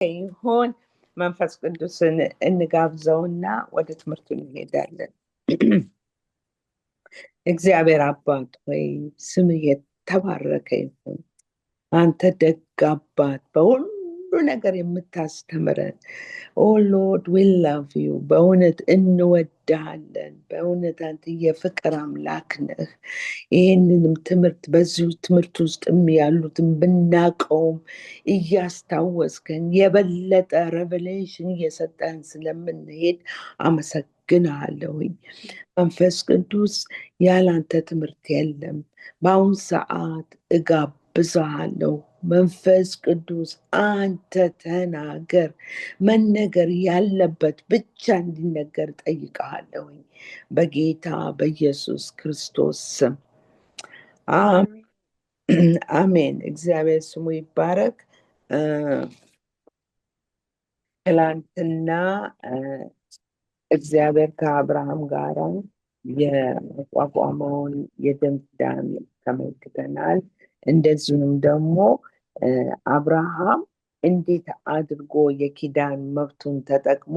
ይሁን። መንፈስ ቅዱስን እንጋብዘውና ወደ ትምህርቱ እንሄዳለን። እግዚአብሔር አባት ሆይ ስምህ የተባረከ ይሁን። አንተ ደግ አባት፣ በሁሉ ነገር የምታስተምረን። ኦ ሎርድ ዊ ላቭ ዩ። በእውነት እንወድሃለን። በእውነት አንተ የፍቅር አምላክ ነህ። ይህንንም ትምህርት በዚሁ ትምህርት ውስጥም ያሉትን ብናቀውም እያስታወስከን የበለጠ ሬቨሌሽን እየሰጠን ስለምንሄድ አመሰግንሃለሁኝ። መንፈስ ቅዱስ ያላንተ ትምህርት የለም። በአሁን ሰዓት እጋብዝሃለሁ። መንፈስ ቅዱስ አንተ ተናገር። መነገር ያለበት ብቻ እንዲነገር ጠይቀሃለሁኝ በጌታ በኢየሱስ ክርስቶስ ስም አሜን። እግዚአብሔር ስሙ ይባረክ። ትላንትና እግዚአብሔር ከአብርሃም ጋር የቋቋመውን የደም ኪዳን ተመልክተናል። እንደዚሁም ደግሞ አብርሃም እንዴት አድርጎ የኪዳን መብቱን ተጠቅሞ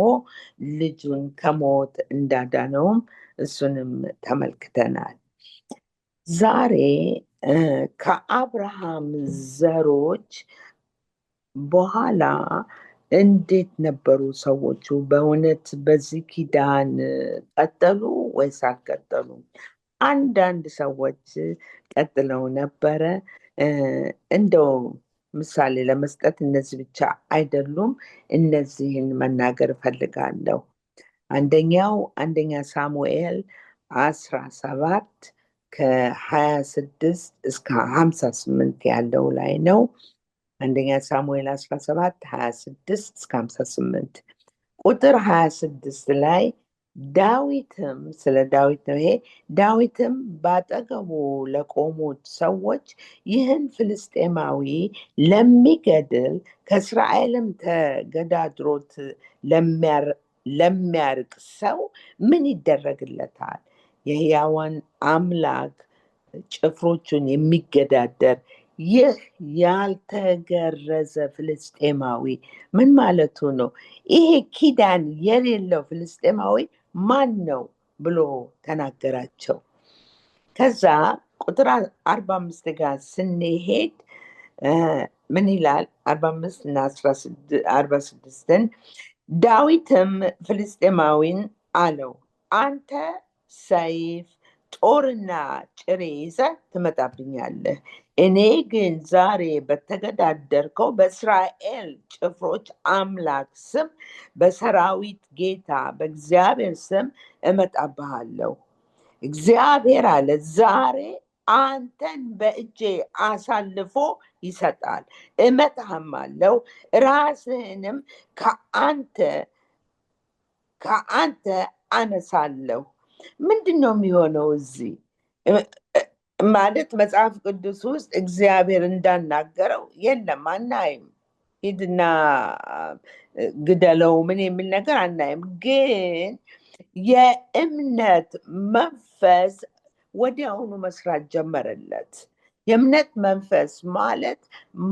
ልጁን ከሞት እንዳዳነውም እሱንም ተመልክተናል። ዛሬ ከአብርሃም ዘሮች በኋላ እንዴት ነበሩ ሰዎቹ? በእውነት በዚህ ኪዳን ቀጠሉ ወይስ አልቀጠሉም? አንዳንድ ሰዎች ቀጥለው ነበረ። እንደው ምሳሌ ለመስጠት እነዚህ ብቻ አይደሉም፣ እነዚህን መናገር እፈልጋለሁ። አንደኛ ሳሙኤል 17 ከ26 እስከ 58 ያለው ላይ ነው። አንደኛ ሳሙኤል 17 26 እስከ 58 ቁጥር 26 ላይ ዳዊትም፣ ስለ ዳዊት ነው ይሄ። ዳዊትም ባጠገቡ ለቆሙት ሰዎች ይህን ፍልስጤማዊ ለሚገድል ከእስራኤልም ተገዳድሮት ለሚያርቅ ሰው ምን ይደረግለታል? የሕያዋን አምላክ ጭፍሮቹን የሚገዳደር ይህ ያልተገረዘ ፍልስጤማዊ ምን ማለቱ ነው? ይሄ ኪዳን የሌለው ፍልስጤማዊ ማን ነው ብሎ ተናገራቸው። ከዛ ቁጥር 45 ጋር ስንሄድ ምን ይላል? 45 እና 46ን ዳዊትም ፍልስጤማዊን አለው፣ አንተ ሰይፍ ጦርና ጭሬ ይዘህ ትመጣብኛለህ። እኔ ግን ዛሬ በተገዳደርከው በእስራኤል ጭፍሮች አምላክ ስም በሰራዊት ጌታ በእግዚአብሔር ስም እመጣብሃለሁ። እግዚአብሔር አለ ዛሬ አንተን በእጄ አሳልፎ ይሰጣል፣ እመታህማለሁ፣ ራስህንም ከአንተ አነሳለሁ። ምንድን ነው የሚሆነው? እዚህ ማለት መጽሐፍ ቅዱስ ውስጥ እግዚአብሔር እንዳናገረው የለም፣ አናይም። ሂድና ግደለው ምን የሚል ነገር አናይም። ግን የእምነት መንፈስ ወዲያውኑ መስራት ጀመረለት። የእምነት መንፈስ ማለት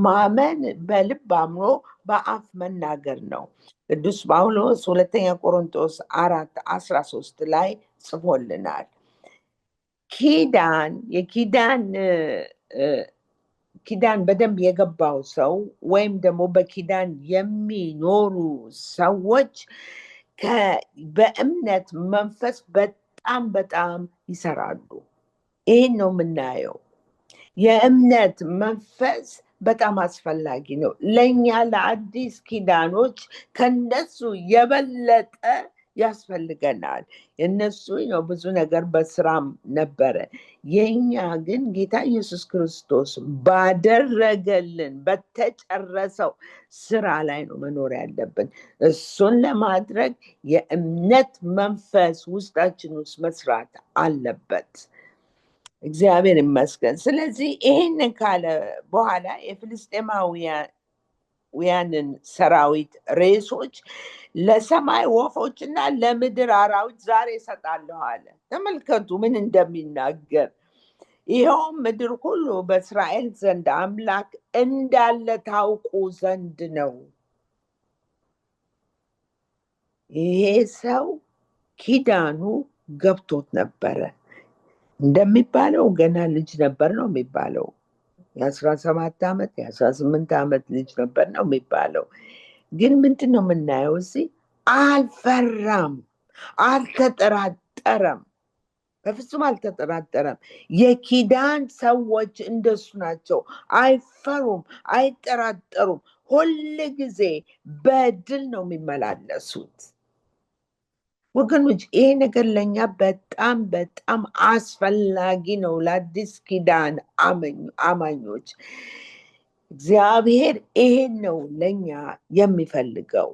ማመን፣ በልብ አምኖ በአፍ መናገር ነው። ቅዱስ ጳውሎስ ሁለተኛ ቆሮንቶስ 4:13 ላይ ጽፎልናል። ኪዳን በደንብ የገባው ሰው ወይም ደግሞ በኪዳን የሚኖሩ ሰዎች በእምነት መንፈስ በጣም በጣም ይሰራሉ። ይህን ነው የምናየው። የእምነት መንፈስ በጣም አስፈላጊ ነው ለእኛ ለአዲስ ኪዳኖች። ከነሱ የበለጠ ያስፈልገናል። የነሱ ነው ብዙ ነገር በስራም ነበረ። የኛ ግን ጌታ ኢየሱስ ክርስቶስ ባደረገልን በተጨረሰው ስራ ላይ ነው መኖር ያለብን። እሱን ለማድረግ የእምነት መንፈስ ውስጣችን ውስጥ መስራት አለበት። እግዚአብሔር ይመስገን። ስለዚህ ይህንን ካለ በኋላ የፍልስጤማውያንን ሰራዊት ሬሶች ለሰማይ ወፎችና ለምድር አራዊት ዛሬ እሰጣለሁ አለ። ተመልከቱ ምን እንደሚናገር። ይኸውም ምድር ሁሉ በእስራኤል ዘንድ አምላክ እንዳለ ታውቁ ዘንድ ነው። ይሄ ሰው ኪዳኑ ገብቶት ነበረ። እንደሚባለው ገና ልጅ ነበር ነው የሚባለው። የ17 ዓመት የ18 ዓመት ልጅ ነበር ነው የሚባለው። ግን ምንድን ነው የምናየው እዚህ? አልፈራም፣ አልተጠራጠረም። በፍጹም አልተጠራጠረም። የኪዳን ሰዎች እንደሱ ናቸው። አይፈሩም፣ አይጠራጠሩም። ሁል ጊዜ በድል ነው የሚመላለሱት። ወገኖች ይሄ ነገር ለኛ በጣም በጣም አስፈላጊ ነው። ለአዲስ ኪዳን አማኞች እግዚአብሔር ይሄን ነው ለኛ የሚፈልገው።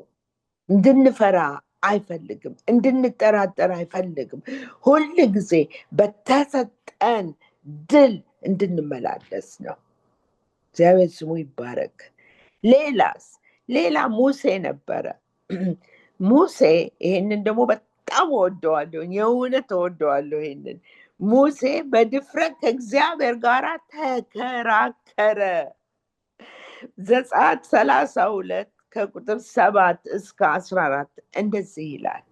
እንድንፈራ አይፈልግም፣ እንድንጠራጠር አይፈልግም። ሁል ጊዜ በተሰጠን ድል እንድንመላለስ ነው። እግዚአብሔር ስሙ ይባረክ። ሌላ ሙሴ ነበረ። ሙሴ ይሄንን ደግሞ በጣም ወደዋለሁ፣ የእውነት ወደዋለሁ። ይሄንን ሙሴ በድፍረት ከእግዚአብሔር ጋር ተከራከረ። ዘጸአት 32 ከቁጥር 7 እስከ 14 እንደዚህ ይላል።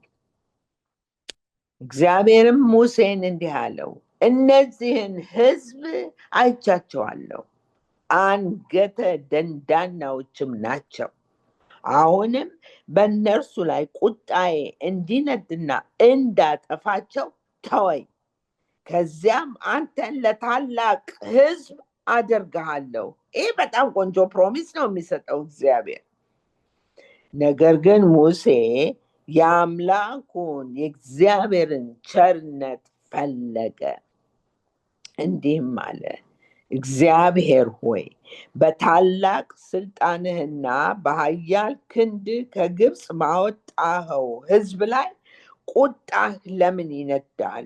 እግዚአብሔርም ሙሴን እንዲህ አለው፣ እነዚህን ሕዝብ አይቻቸዋለሁ፣ አንገተ ደንዳናዎችም ናቸው። አሁንም በእነርሱ ላይ ቁጣዬ እንዲነድና እንዳጠፋቸው ተወኝ። ከዚያም አንተን ለታላቅ ሕዝብ አደርግሃለሁ። ይህ በጣም ቆንጆ ፕሮሚስ ነው የሚሰጠው እግዚአብሔር። ነገር ግን ሙሴ የአምላኩን የእግዚአብሔርን ቸርነት ፈለገ፣ እንዲህም አለ፣ እግዚአብሔር ሆይ በታላቅ ስልጣንህና በኃያል ክንድ ከግብፅ ባወጣኸው ሕዝብ ላይ ቁጣህ ለምን ይነዳል?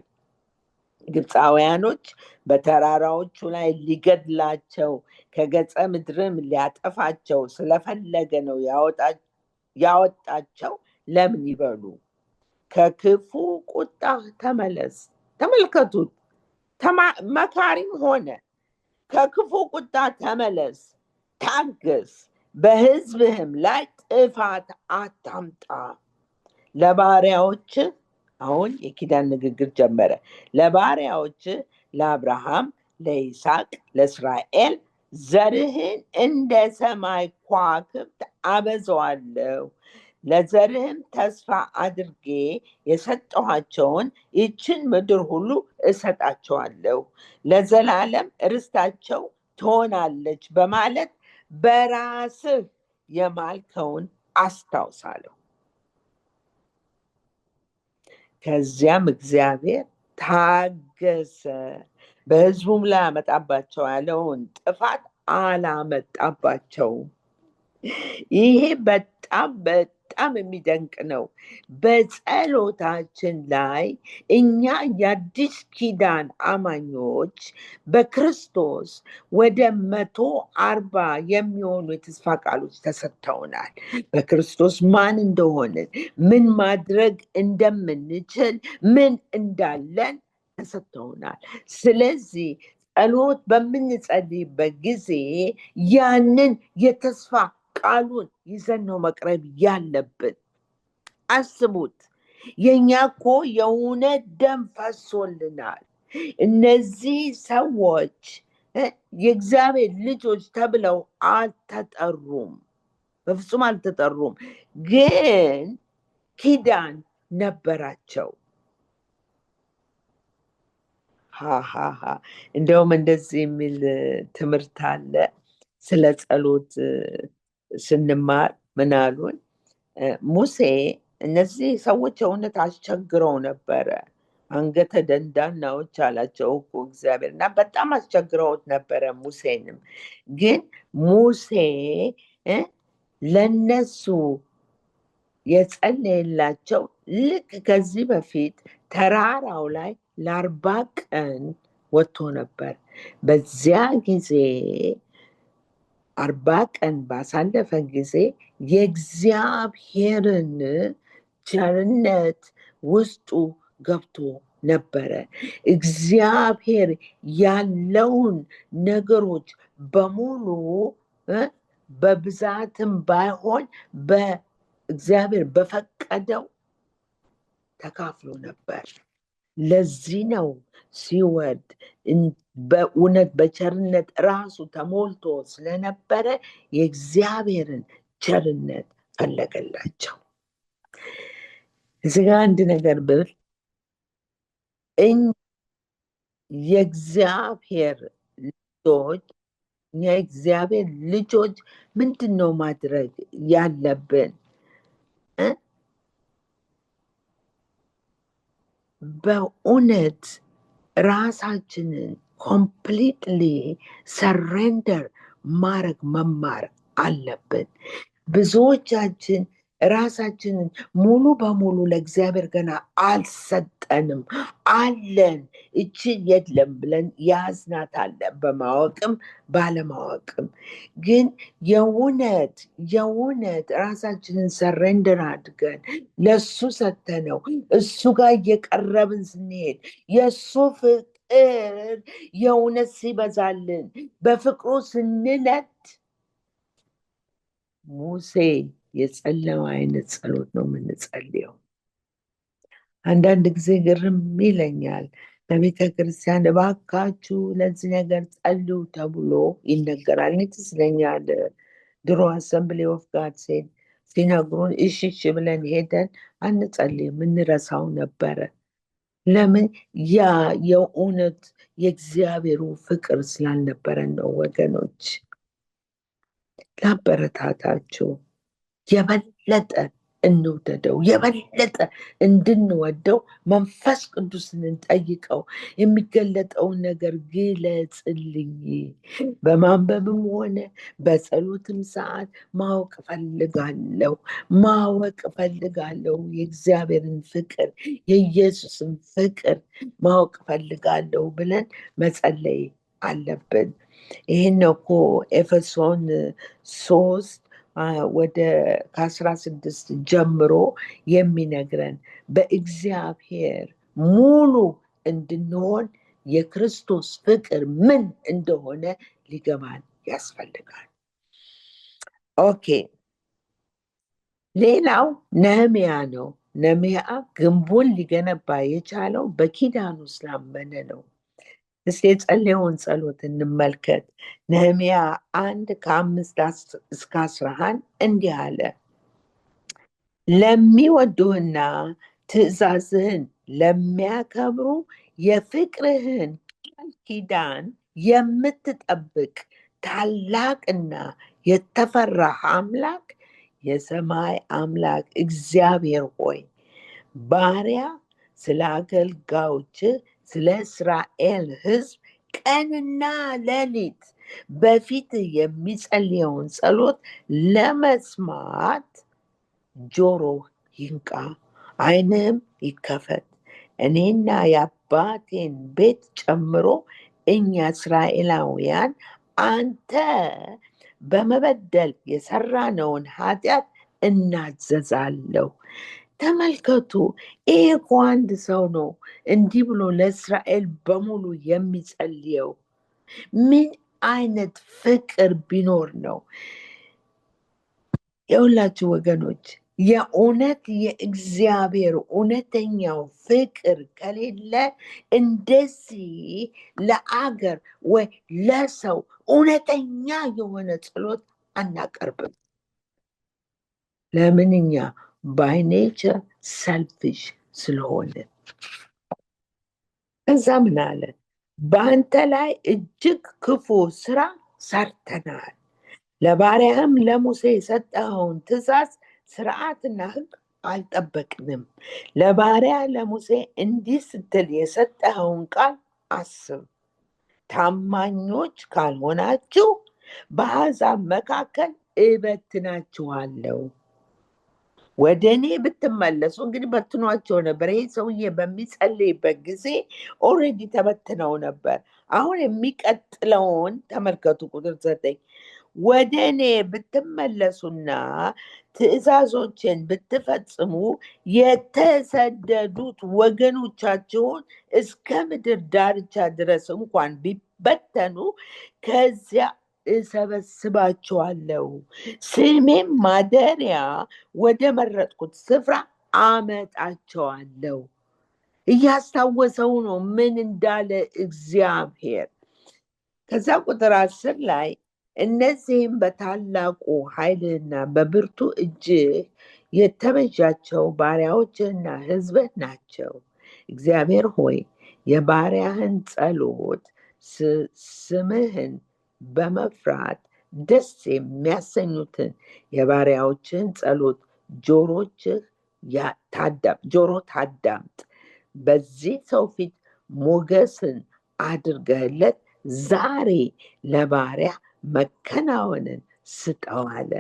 ግብፃውያኖች በተራራዎቹ ላይ ሊገድላቸው ከገጸ ምድርም ሊያጠፋቸው ስለፈለገ ነው ያወጣቸው ለምን ይበሉ? ከክፉ ቁጣህ ተመለስ። ተመልከቱት፣ መካሪም ሆነ። ከክፉ ቁጣ ተመለስ፣ ታገስ፣ በሕዝብህም ላይ ጥፋት አታምጣ። ለባሪያዎች አሁን የኪዳን ንግግር ጀመረ። ለባሪያዎች ለአብርሃም፣ ለይስሐቅ፣ ለእስራኤል ዘርህን እንደ ሰማይ ከዋክብት አበዛዋለሁ፣ ለዘርህም ተስፋ አድርጌ የሰጠኋቸውን ይችን ምድር ሁሉ እሰጣቸዋለሁ፣ ለዘላለም ርስታቸው ትሆናለች በማለት በራስህ የማልከውን አስታውሳለሁ። ከዚያም እግዚአብሔር ታገሰ፣ በሕዝቡም ላይ አመጣባቸው ያለውን ጥፋት አላመጣባቸውም። ይሄ በጣም የሚደንቅ ነው። በጸሎታችን ላይ እኛ የአዲስ ኪዳን አማኞች በክርስቶስ ወደ 140 የሚሆኑ የተስፋ ቃሎች ተሰጥተውናል። በክርስቶስ ማን እንደሆንን፣ ምን ማድረግ እንደምንችል፣ ምን እንዳለን ተሰጥተውናል። ስለዚህ ጸሎት በምንጸልይበት ጊዜ ያንን የተስፋ ቃሉን ይዘን ነው መቅረብ ያለብን። አስቡት፣ የኛ እኮ የእውነት ደም ፈሶልናል። እነዚህ ሰዎች የእግዚአብሔር ልጆች ተብለው አልተጠሩም፣ በፍጹም አልተጠሩም። ግን ኪዳን ነበራቸው። እንደውም እንደዚህ የሚል ትምህርት አለ ስለ ጸሎት ስንማር ምን አሉን? ሙሴ እነዚህ ሰዎች እውነት አስቸግረው ነበረ። አንገተ ደንዳናዎች አላቸው እኮ እግዚአብሔር፣ እና በጣም አስቸግረውት ነበረ ሙሴንም። ግን ሙሴ ለነሱ የጸለየላቸው ልክ ከዚህ በፊት ተራራው ላይ ለ40 ቀን ወጥቶ ነበር። በዚያ ጊዜ 40 ቀን ባሳለፈ ጊዜ የእግዚአብሔርን ቸርነት ውስጡ ገብቶ ነበረ። እግዚአብሔር ያለውን ነገሮች በሙሉ በብዛትም ባይሆን በእግዚአብሔር በፈቀደው ተካፍሎ ነበር። ለዚህ ነው ሲወድ በእውነት በቸርነት ራሱ ተሞልቶ ስለነበረ የእግዚአብሔርን ቸርነት ፈለገላቸው። እዚህ ጋር አንድ ነገር ብል የእግዚአብሔር ልጆች ምንድን ነው ማድረግ ያለብን? በእውነት ራሳችንን ኮምፕሊትሊ ሰሬንደር ማድረግ መማር አለብን። ብዙዎቻችን ራሳችንን ሙሉ በሙሉ ለእግዚአብሔር ገና አልሰጠንም። አለን እቺ የለም ብለን ያዝናት አለ፣ በማወቅም ባለማወቅም። ግን የእውነት ራሳችንን ሰሬንደር አድርገን ለሱ ሰተነው እሱ ጋር እየቀረብን ስንሄድ የእሱ ፍቅር የእውነት ሲበዛልን በፍቅሩ ስንነት ሙሴ የጸለየው አይነት ጸሎት ነው የምንጸልየው። አንዳንድ ጊዜ ግርም ይለኛል። ለቤተ ክርስቲያን እባካችሁ ለዚህ ነገር ጸልዩ ተብሎ ይነገራል። ይመስለኛል ድሮ አሰምብሊ ኦፍ ጋድ ሲነግሩን እሺ ብለን ሄደን አንጸልይም፣ እንረሳው ነበረ። ለምን? ያ የእውነት የእግዚአብሔሩ ፍቅር ስላልነበረን ነው። ወገኖች ላበረታታችሁ፣ የበለጠ እንውደደው፣ የበለጠ እንድንወደው መንፈስ ቅዱስን እንጠይቀው። የሚገለጠውን ነገር ግለጽልኝ። በማንበብም ሆነ በጸሎትም ሰዓት ማወቅ ፈልጋለሁ። የእግዚአብሔርን ፍቅር፣ የኢየሱስን ፍቅር ማወቅ ፈልጋለሁ ብለን መጸለይ አለብን። ይህን እኮ ኤፌሶን 3 ወደ ከ16 ጀምሮ የሚነግረን በእግዚአብሔር ሙሉ እንድንሆን የክርስቶስ ፍቅር ምን እንደሆነ ሊገባን ያስፈልጋል። ኦኬ፣ ሌላው ነህምያ ነው። ነህምያ ግንቡን ሊገነባ የቻለው በኪዳኑ ስላመነ ነው። እስቲ የጸለየውን ጸሎት እንመልከት። ነህምያ 1:5 እስከ 11 እንዲህ አለ። ለሚወዱህና ትእዛዝህን ለሚያከብሩ የፍቅርህን ቃል ኪዳን የምትጠብቅ ታላቅና የተፈራህ አምላክ የሰማይ አምላክ እግዚአብሔር ሆይ ባሪያ ስለ አገልጋዮችህ ስለ እስራኤል ሕዝብ ቀንና ሌሊት በፊት የሚጸልየውን ጸሎት ለመስማት ጆሮ ይንቃ፣ ዓይንህም ይከፈት። እኔና የአባቴን ቤት ጨምሮ እኛ እስራኤላውያን አንተ በመበደል የሰራነውን ኃጢአት እናዘዛለሁ። ተመልከቱ፣ ይሄ እኮ አንድ ሰው ነው እንዲህ ብሎ ለእስራኤል በሙሉ የሚጸልየው። ምን አይነት ፍቅር ቢኖር ነው? የሁላችሁ ወገኖች፣ የእውነት የእግዚአብሔር እውነተኛው ፍቅር ከሌለ እንደዚህ ለአገር ወይ ለሰው እውነተኛ የሆነ ጸሎት አናቀርብም። ለምን? እኛ ባይ ኔቸር ሰልፊሽ ስለሆነ። እዛ ምን አለ? በአንተ ላይ እጅግ ክፉ ስራ ሰርተናል። ለባሪያህም ለሙሴ የሰጠኸውን ትእዛዝ ስርዓትና ሕግ አልጠበቅንም። ለባሪያ ለሙሴ እንዲህ ስትል የሰጠኸውን ቃል አስብ። ታማኞች ካልሆናችሁ በአሕዛብ መካከል እበትናችኋለሁ። ወደ እኔ ብትመለሱ፣ እንግዲህ በትኗቸው ነበር። ይሄ ሰውዬ በሚጸልይበት ጊዜ ኦልሬዲ ተበትነው ነበር። አሁን የሚቀጥለውን ተመልከቱ። ቁጥር 9 ወደ እኔ ብትመለሱና ትእዛዞችን ብትፈጽሙ የተሰደዱት ወገኖቻችሁን እስከ ምድር ዳርቻ ድረስ እንኳን ቢበተኑ ከዚያ እሰበስባቸዋለሁ፣ ስሜም ማደሪያ ወደ መረጥኩት ስፍራ አመጣቸዋለሁ። እያስታወሰው ነው ምን እንዳለ እግዚአብሔር። ከዛ ቁጥር 10 ላይ እነዚህም በታላቁ ኃይልና በብርቱ እጅህ የተቤዣቸው ባሪያዎችህና ሕዝብህ ናቸው። እግዚአብሔር ሆይ የባሪያህን ጸሎት ስምህን በመፍራት ደስ የሚያሰኙትን የባሪያዎችህን ጸሎት ጆሮ ታዳምጥ። በዚህ ሰው ፊት ሞገስን አድርገህለት ዛሬ ለባሪያ መከናወንን ስጠው አለ።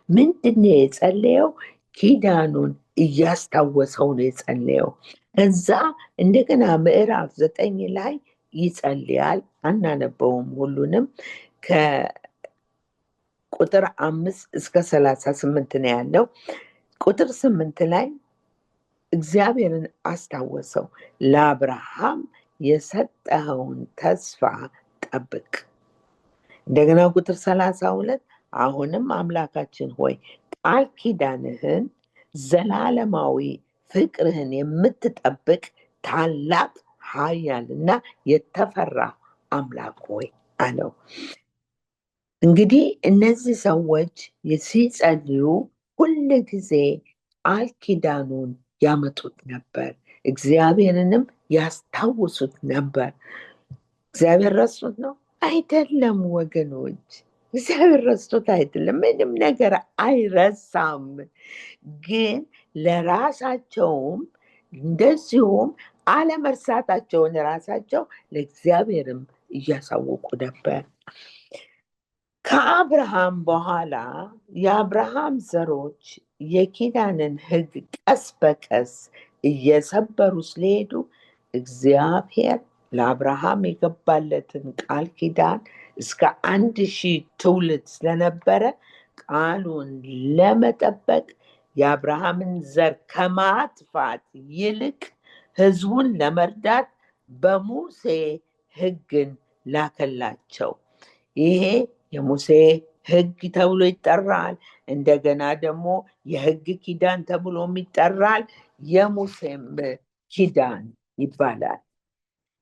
ምንድን ነው የጸለየው? ኪዳኑን እያስታወሰው ነው የጸለየው። እዛ እንደገና ምዕራፍ 9 ላይ ይጸልያል። አናነበውም ሁሉንም። ከቁጥር 5 እስከ 38 ነው ያለው። ቁጥር 8 ላይ እግዚአብሔርን አስታወሰው። ለአብርሃም የሰጠኸውን ተስፋ ጠብቅ። እንደገና ቁጥር 32 አሁንም አምላካችን ሆይ ቃል ኪዳንህን ዘላለማዊ ፍቅርህን የምትጠብቅ ታላቅ ኃያልና የተፈራ አምላክ ሆይ አለው። እንግዲህ እነዚህ ሰዎች ሲጸልዩ ሁል ጊዜ ቃል ኪዳኑን ያመጡት ነበር፣ እግዚአብሔርንም ያስታውሱት ነበር። እግዚአብሔር ረስቶት ነው አይደለም ወገኖች፣ እግዚአብሔር ረስቶት አይደለም። ምንም ነገር አይረሳም። ግን ለራሳቸውም እንደዚሁም አለመርሳታቸውን ራሳቸው ለእግዚአብሔርም እያሳወቁ ነበር። ከአብርሃም በኋላ የአብርሃም ዘሮች የኪዳንን ሕግ ቀስ በቀስ እየሰበሩ ስለሄዱ እግዚአብሔር ለአብርሃም የገባለትን ቃል ኪዳን እስከ 1000 ትውልድ ስለነበረ ቃሉን ለመጠበቅ የአብርሃምን ዘር ከማጥፋት ይልቅ ሕዝቡን ለመርዳት በሙሴ ሕግን ላከላቸው። ይሄ የሙሴ ሕግ ተብሎ ይጠራል። እንደገና ደግሞ የሕግ ኪዳን ተብሎም ይጠራል። የሙሴም ኪዳን ይባላል።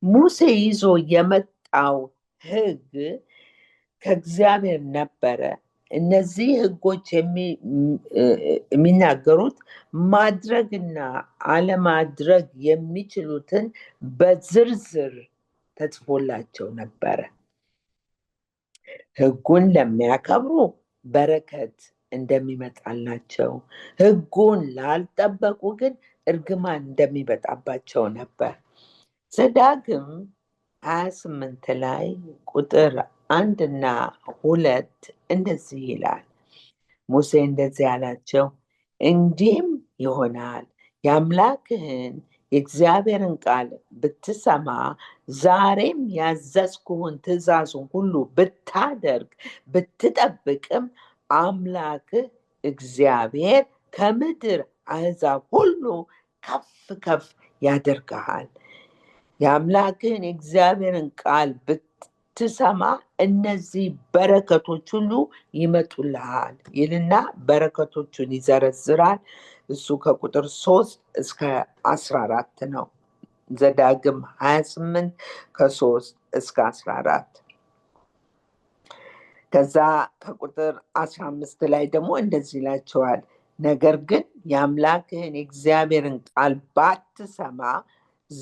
ሙሴ ይዞ የመጣው ሕግ ከእግዚአብሔር ነበረ። እነዚህ ሕጎች የሚናገሩት ማድረግና አለማድረግ የሚችሉትን በዝርዝር ተጽፎላቸው ነበረ። ሕጉን ለሚያከብሩ በረከት እንደሚመጣላቸው፣ ሕጉን ላልጠበቁ ግን እርግማን እንደሚመጣባቸው ነበር። ዘዳግም 28 ላይ ቁጥር 1 እና 2 እንደዚህ ይላል። ሙሴ እንደዚህ ያላቸው፣ እንዲህም ይሆናል የአምላክህን የእግዚአብሔርን ቃል ብትሰማ ዛሬም ያዘዝኩህን ትእዛዙን ሁሉ ብታደርግ ብትጠብቅም አምላክህ እግዚአብሔር ከምድር አሕዛብ ሁሉ ከፍ ከፍ ያደርግሃል። የአምላክህን የእግዚአብሔርን ቃል ብትሰማ እነዚህ በረከቶች ሁሉ ይመጡልሃል ይልና በረከቶቹን ይዘረዝራል። እሱ ከቁጥር 3 እስከ 14 ነው። ዘዳግም 28 ከ3 እስከ 14። ከዛ ከቁጥር 15 ላይ ደግሞ እንደዚህ ይላቸዋል። ነገር ግን የአምላክህን የእግዚአብሔርን ቃል ባትሰማ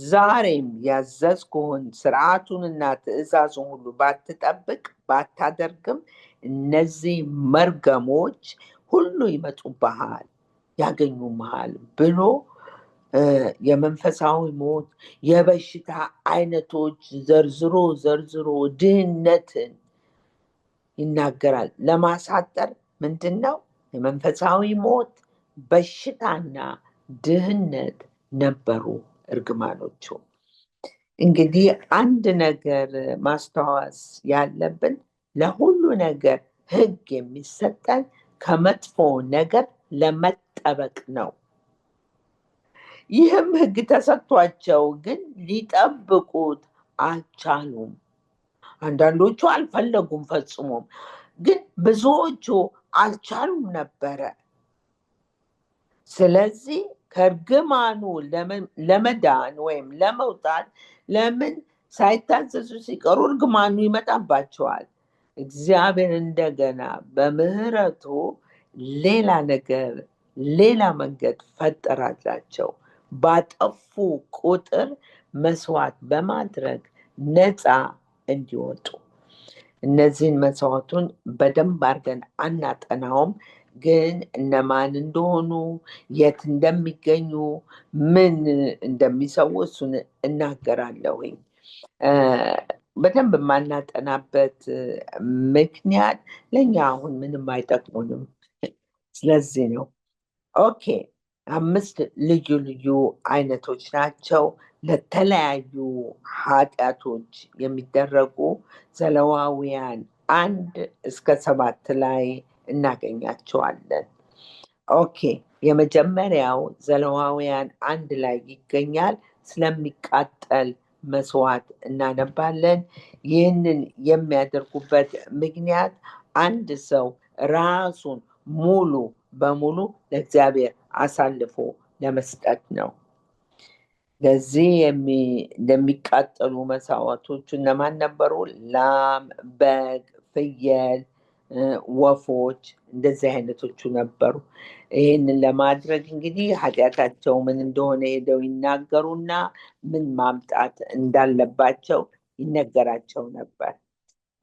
ዛሬም ያዘዝኩህን ሥርዓቱንና ትእዛዙን ሁሉ ባትጠብቅ ባታደርግም እነዚህ መርገሞች ሁሉ ይመጡብሃል ያገኙምሃል ብሎ የመንፈሳዊ ሞት፣ የበሽታ አይነቶች ዘርዝሮ ድህነትን ይናገራል። ለማሳጠር ምንድን ነው? የመንፈሳዊ ሞት፣ በሽታና ድህነት ነበሩ እርግማኖቹ። እንግዲህ አንድ ነገር ማስታወስ ያለብን ለሁሉ ነገር ሕግ የሚሰጠን ከመጥፎ ነገር ለመጠበቅ ነው። ይህም ሕግ ተሰጥቷቸው ግን ሊጠብቁት አልቻሉም። አንዳንዶቹ አልፈለጉም ፈጽሞም፣ ግን ብዙዎቹ አልቻሉም ነበረ። ስለዚህ ከእርግማኑ ለመዳን ወይም ለመውጣት ለምን ሳይታዘዙ ሲቀሩ እርግማኑ ይመጣባቸዋል። እግዚአብሔር እንደገና በምህረቱ ሌላ ነገር ሌላ መንገድ ፈጠራላቸው። ባጠፉ ቁጥር መስዋዕት በማድረግ ነፃ እንዲወጡ። እነዚህን መስዋዕቱን በደንብ አድርገን አናጠናውም፣ ግን እነማን እንደሆኑ የት እንደሚገኙ ምን እንደሚሰዉ እሱን እናገራለሁኝ። በደንብ የማናጠናበት ምክንያት ለእኛ አሁን ምንም አይጠቅሙንም። ስለዚህ ነው። ኦኬ፣ 5 ልዩ ልዩ አይነቶች ናቸው ለተለያዩ ኃጢአቶች የሚደረጉ። ዘሌዋውያን 1-7 ላይ እናገኛቸዋለን። ኦኬ፣ የመጀመሪያው ዘሌዋውያን 1 ላይ ይገኛል። ስለሚቃጠል መስዋዕት እናነባለን። ይህንን የሚያደርጉበት ምክንያት አንድ ሰው ራሱን ሙሉ በሙሉ ለእግዚአብሔር አሳልፎ ለመስጠት ነው። ለዚህ ለሚቃጠሉ መስዋዕቶቹ እነማን ነበሩ? ላም፣ በግ፣ ፍየል፣ ወፎች፣ እንደዚህ አይነቶቹ ነበሩ። ይህንን ለማድረግ እንግዲህ ኃጢአታቸው ምን እንደሆነ ሄደው ይናገሩና ምን ማምጣት እንዳለባቸው ይነገራቸው ነበር።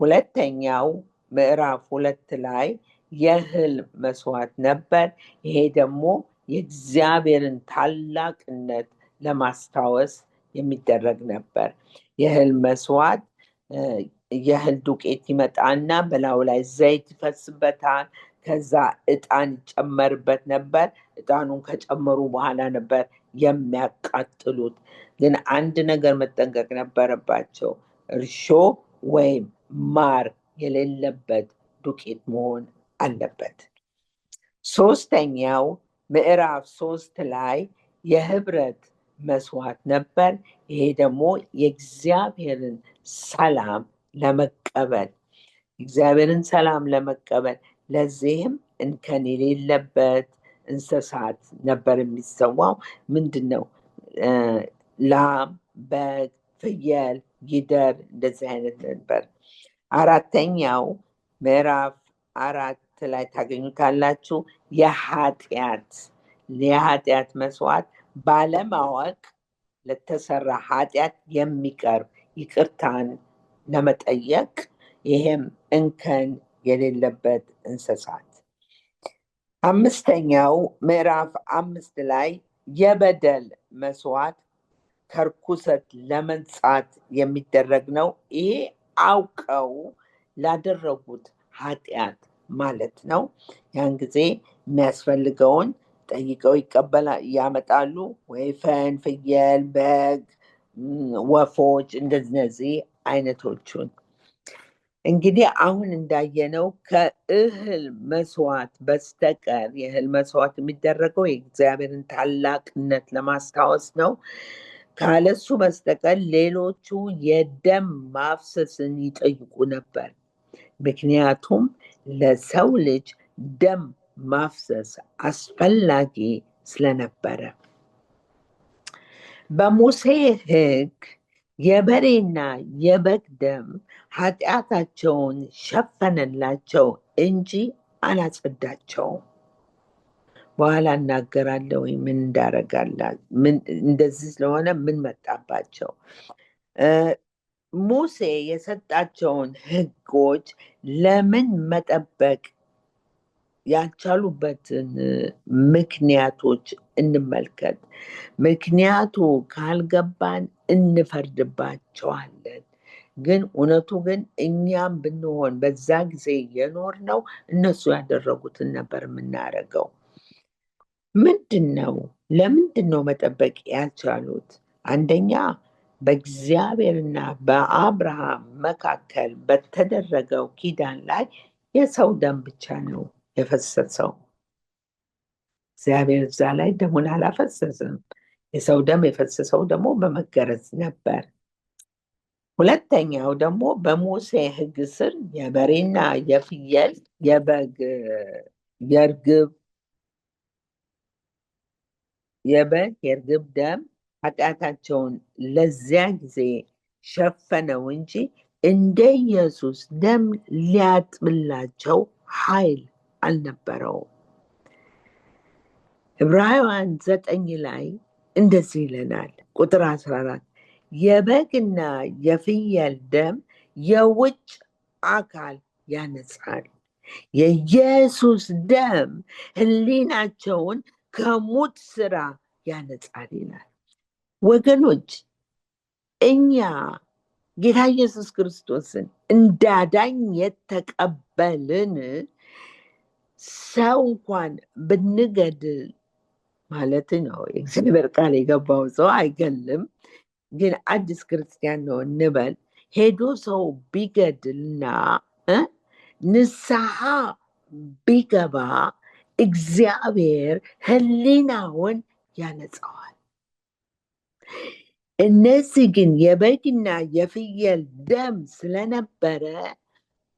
ሁለተኛው ምዕራፍ 2 ላይ የእህል መስዋዕት ነበር። ይሄ ደግሞ የእግዚአብሔርን ታላቅነት ለማስታወስ የሚደረግ ነበር። የእህል መስዋዕት የእህል ዱቄት ይመጣና በላዩ ላይ ዘይት ይፈስበታል። ከዛ ዕጣን ይጨመርበት ነበር። ዕጣኑን ከጨመሩ በኋላ ነበር የሚያቃጥሉት። ግን አንድ ነገር መጠንቀቅ ነበረባቸው። እርሾ ወይም ማር የሌለበት ዱቄት መሆን አለበት። ሶስተኛው ምዕራፍ 3 ላይ የህብረት መስዋዕት ነበር። ይሄ ደግሞ የእግዚአብሔርን ሰላም ለመቀበል እግዚአብሔርን ሰላም ለመቀበል ለዚህም እንከን የሌለበት እንስሳት ነበር የሚሰዋው። ምንድን ነው? ላም፣ በግ፣ ፍየል፣ ጊደር፣ እንደዚህ አይነት ነበር። አራተኛው ምዕራፍ 4 ላይ ታገኙታላችሁ። የኃጢአት መስዋዕት ባለማወቅ ለተሰራ ኃጢአት የሚቀርብ ይቅርታን ለመጠየቅ፣ ይሄም እንከን የሌለበት እንስሳት። አምስተኛው ምዕራፍ 5 ላይ የበደል መስዋዕት ከርኩሰት ለመንጻት የሚደረግ ነው። ይሄ አውቀው ላደረጉት ኃጢአት ማለት ነው። ያን ጊዜ የሚያስፈልገውን ጠይቀው ያመጣሉ። ወይፈን፣ ፍየል፣ በግ፣ ወፎች፣ እንደነዚህ አይነቶቹን። እንግዲህ አሁን እንዳየነው ከእህል መስዋዕት በስተቀር የእህል መስዋዕት የሚደረገው የእግዚአብሔርን ታላቅነት ለማስታወስ ነው። ካለሱ በስተቀር ሌሎቹ የደም ማፍሰስን ይጠይቁ ነበር። ምክንያቱም ለሰው ልጅ ደም ማፍሰስ አስፈላጊ ስለነበረ። በሙሴ ሕግ የበሬና የበግ ደም ኃጢአታቸውን ሸፈነላቸው እንጂ አላጸዳቸውም። በኋላ እናገራለሁ ምን እንዳረጋላት እንደዚህ ስለሆነ ምን መጣባቸው። ሙሴ የሰጣቸውን ሕጎች ለምን መጠበቅ ያልቻሉበትን ምክንያቶች እንመልከት። ምክንያቱ ካልገባን እንፈርድባቸዋለን። ግን እውነቱ ግን እኛም ብንሆን በዛ ጊዜ የኖርነው እነሱ ያደረጉትን ነበር የምናደርገው። ለምንድን ነው መጠበቅ ያልቻሉት? አንደኛ በእግዚአብሔርና በአብርሃም መካከል በተደረገው ኪዳን ላይ የሰው ደም ብቻ ነው የፈሰሰው። እግዚአብሔር እዛ ላይ ደሙን አላፈሰሰም። የሰው ደም የፈሰሰው ደግሞ በመገረዝ ነበር። ሁለተኛው ደግሞ በሙሴ ሕግ ስር የበሬና የፍየል፣ የበግ፣ የርግብ፣ የበግ የርግብ ደም ኃጢአታቸውን ለዚያ ጊዜ ሸፈነው እንጂ እንደ ኢየሱስ ደም ሊያጥብላቸው ኃይል አልነበረውም። ዕብራውያን 9 ላይ እንደዚህ ይለናል፣ ቁጥር 14 የበግና የፍየል ደም የውጭ አካል ያነጻል፣ የኢየሱስ ደም ሕሊናቸውን ከሙት ስራ ያነጻል ይላል። ወገኖች እኛ ጌታ ኢየሱስ ክርስቶስን እንዳዳኝ የተቀበልን ሰው እንኳን ብንገድል ማለት ነው፣ የእግዚአብሔር ቃል የገባው ሰው አይገልም፣ ግን አዲስ ክርስቲያን ነው እንበል። ሄዶ ሰው ቢገድልና ንስሐ ቢገባ እግዚአብሔር ሕሊናውን ያነጻዋል። እነዚህ ግን የበግና የፍየል ደም ስለነበረ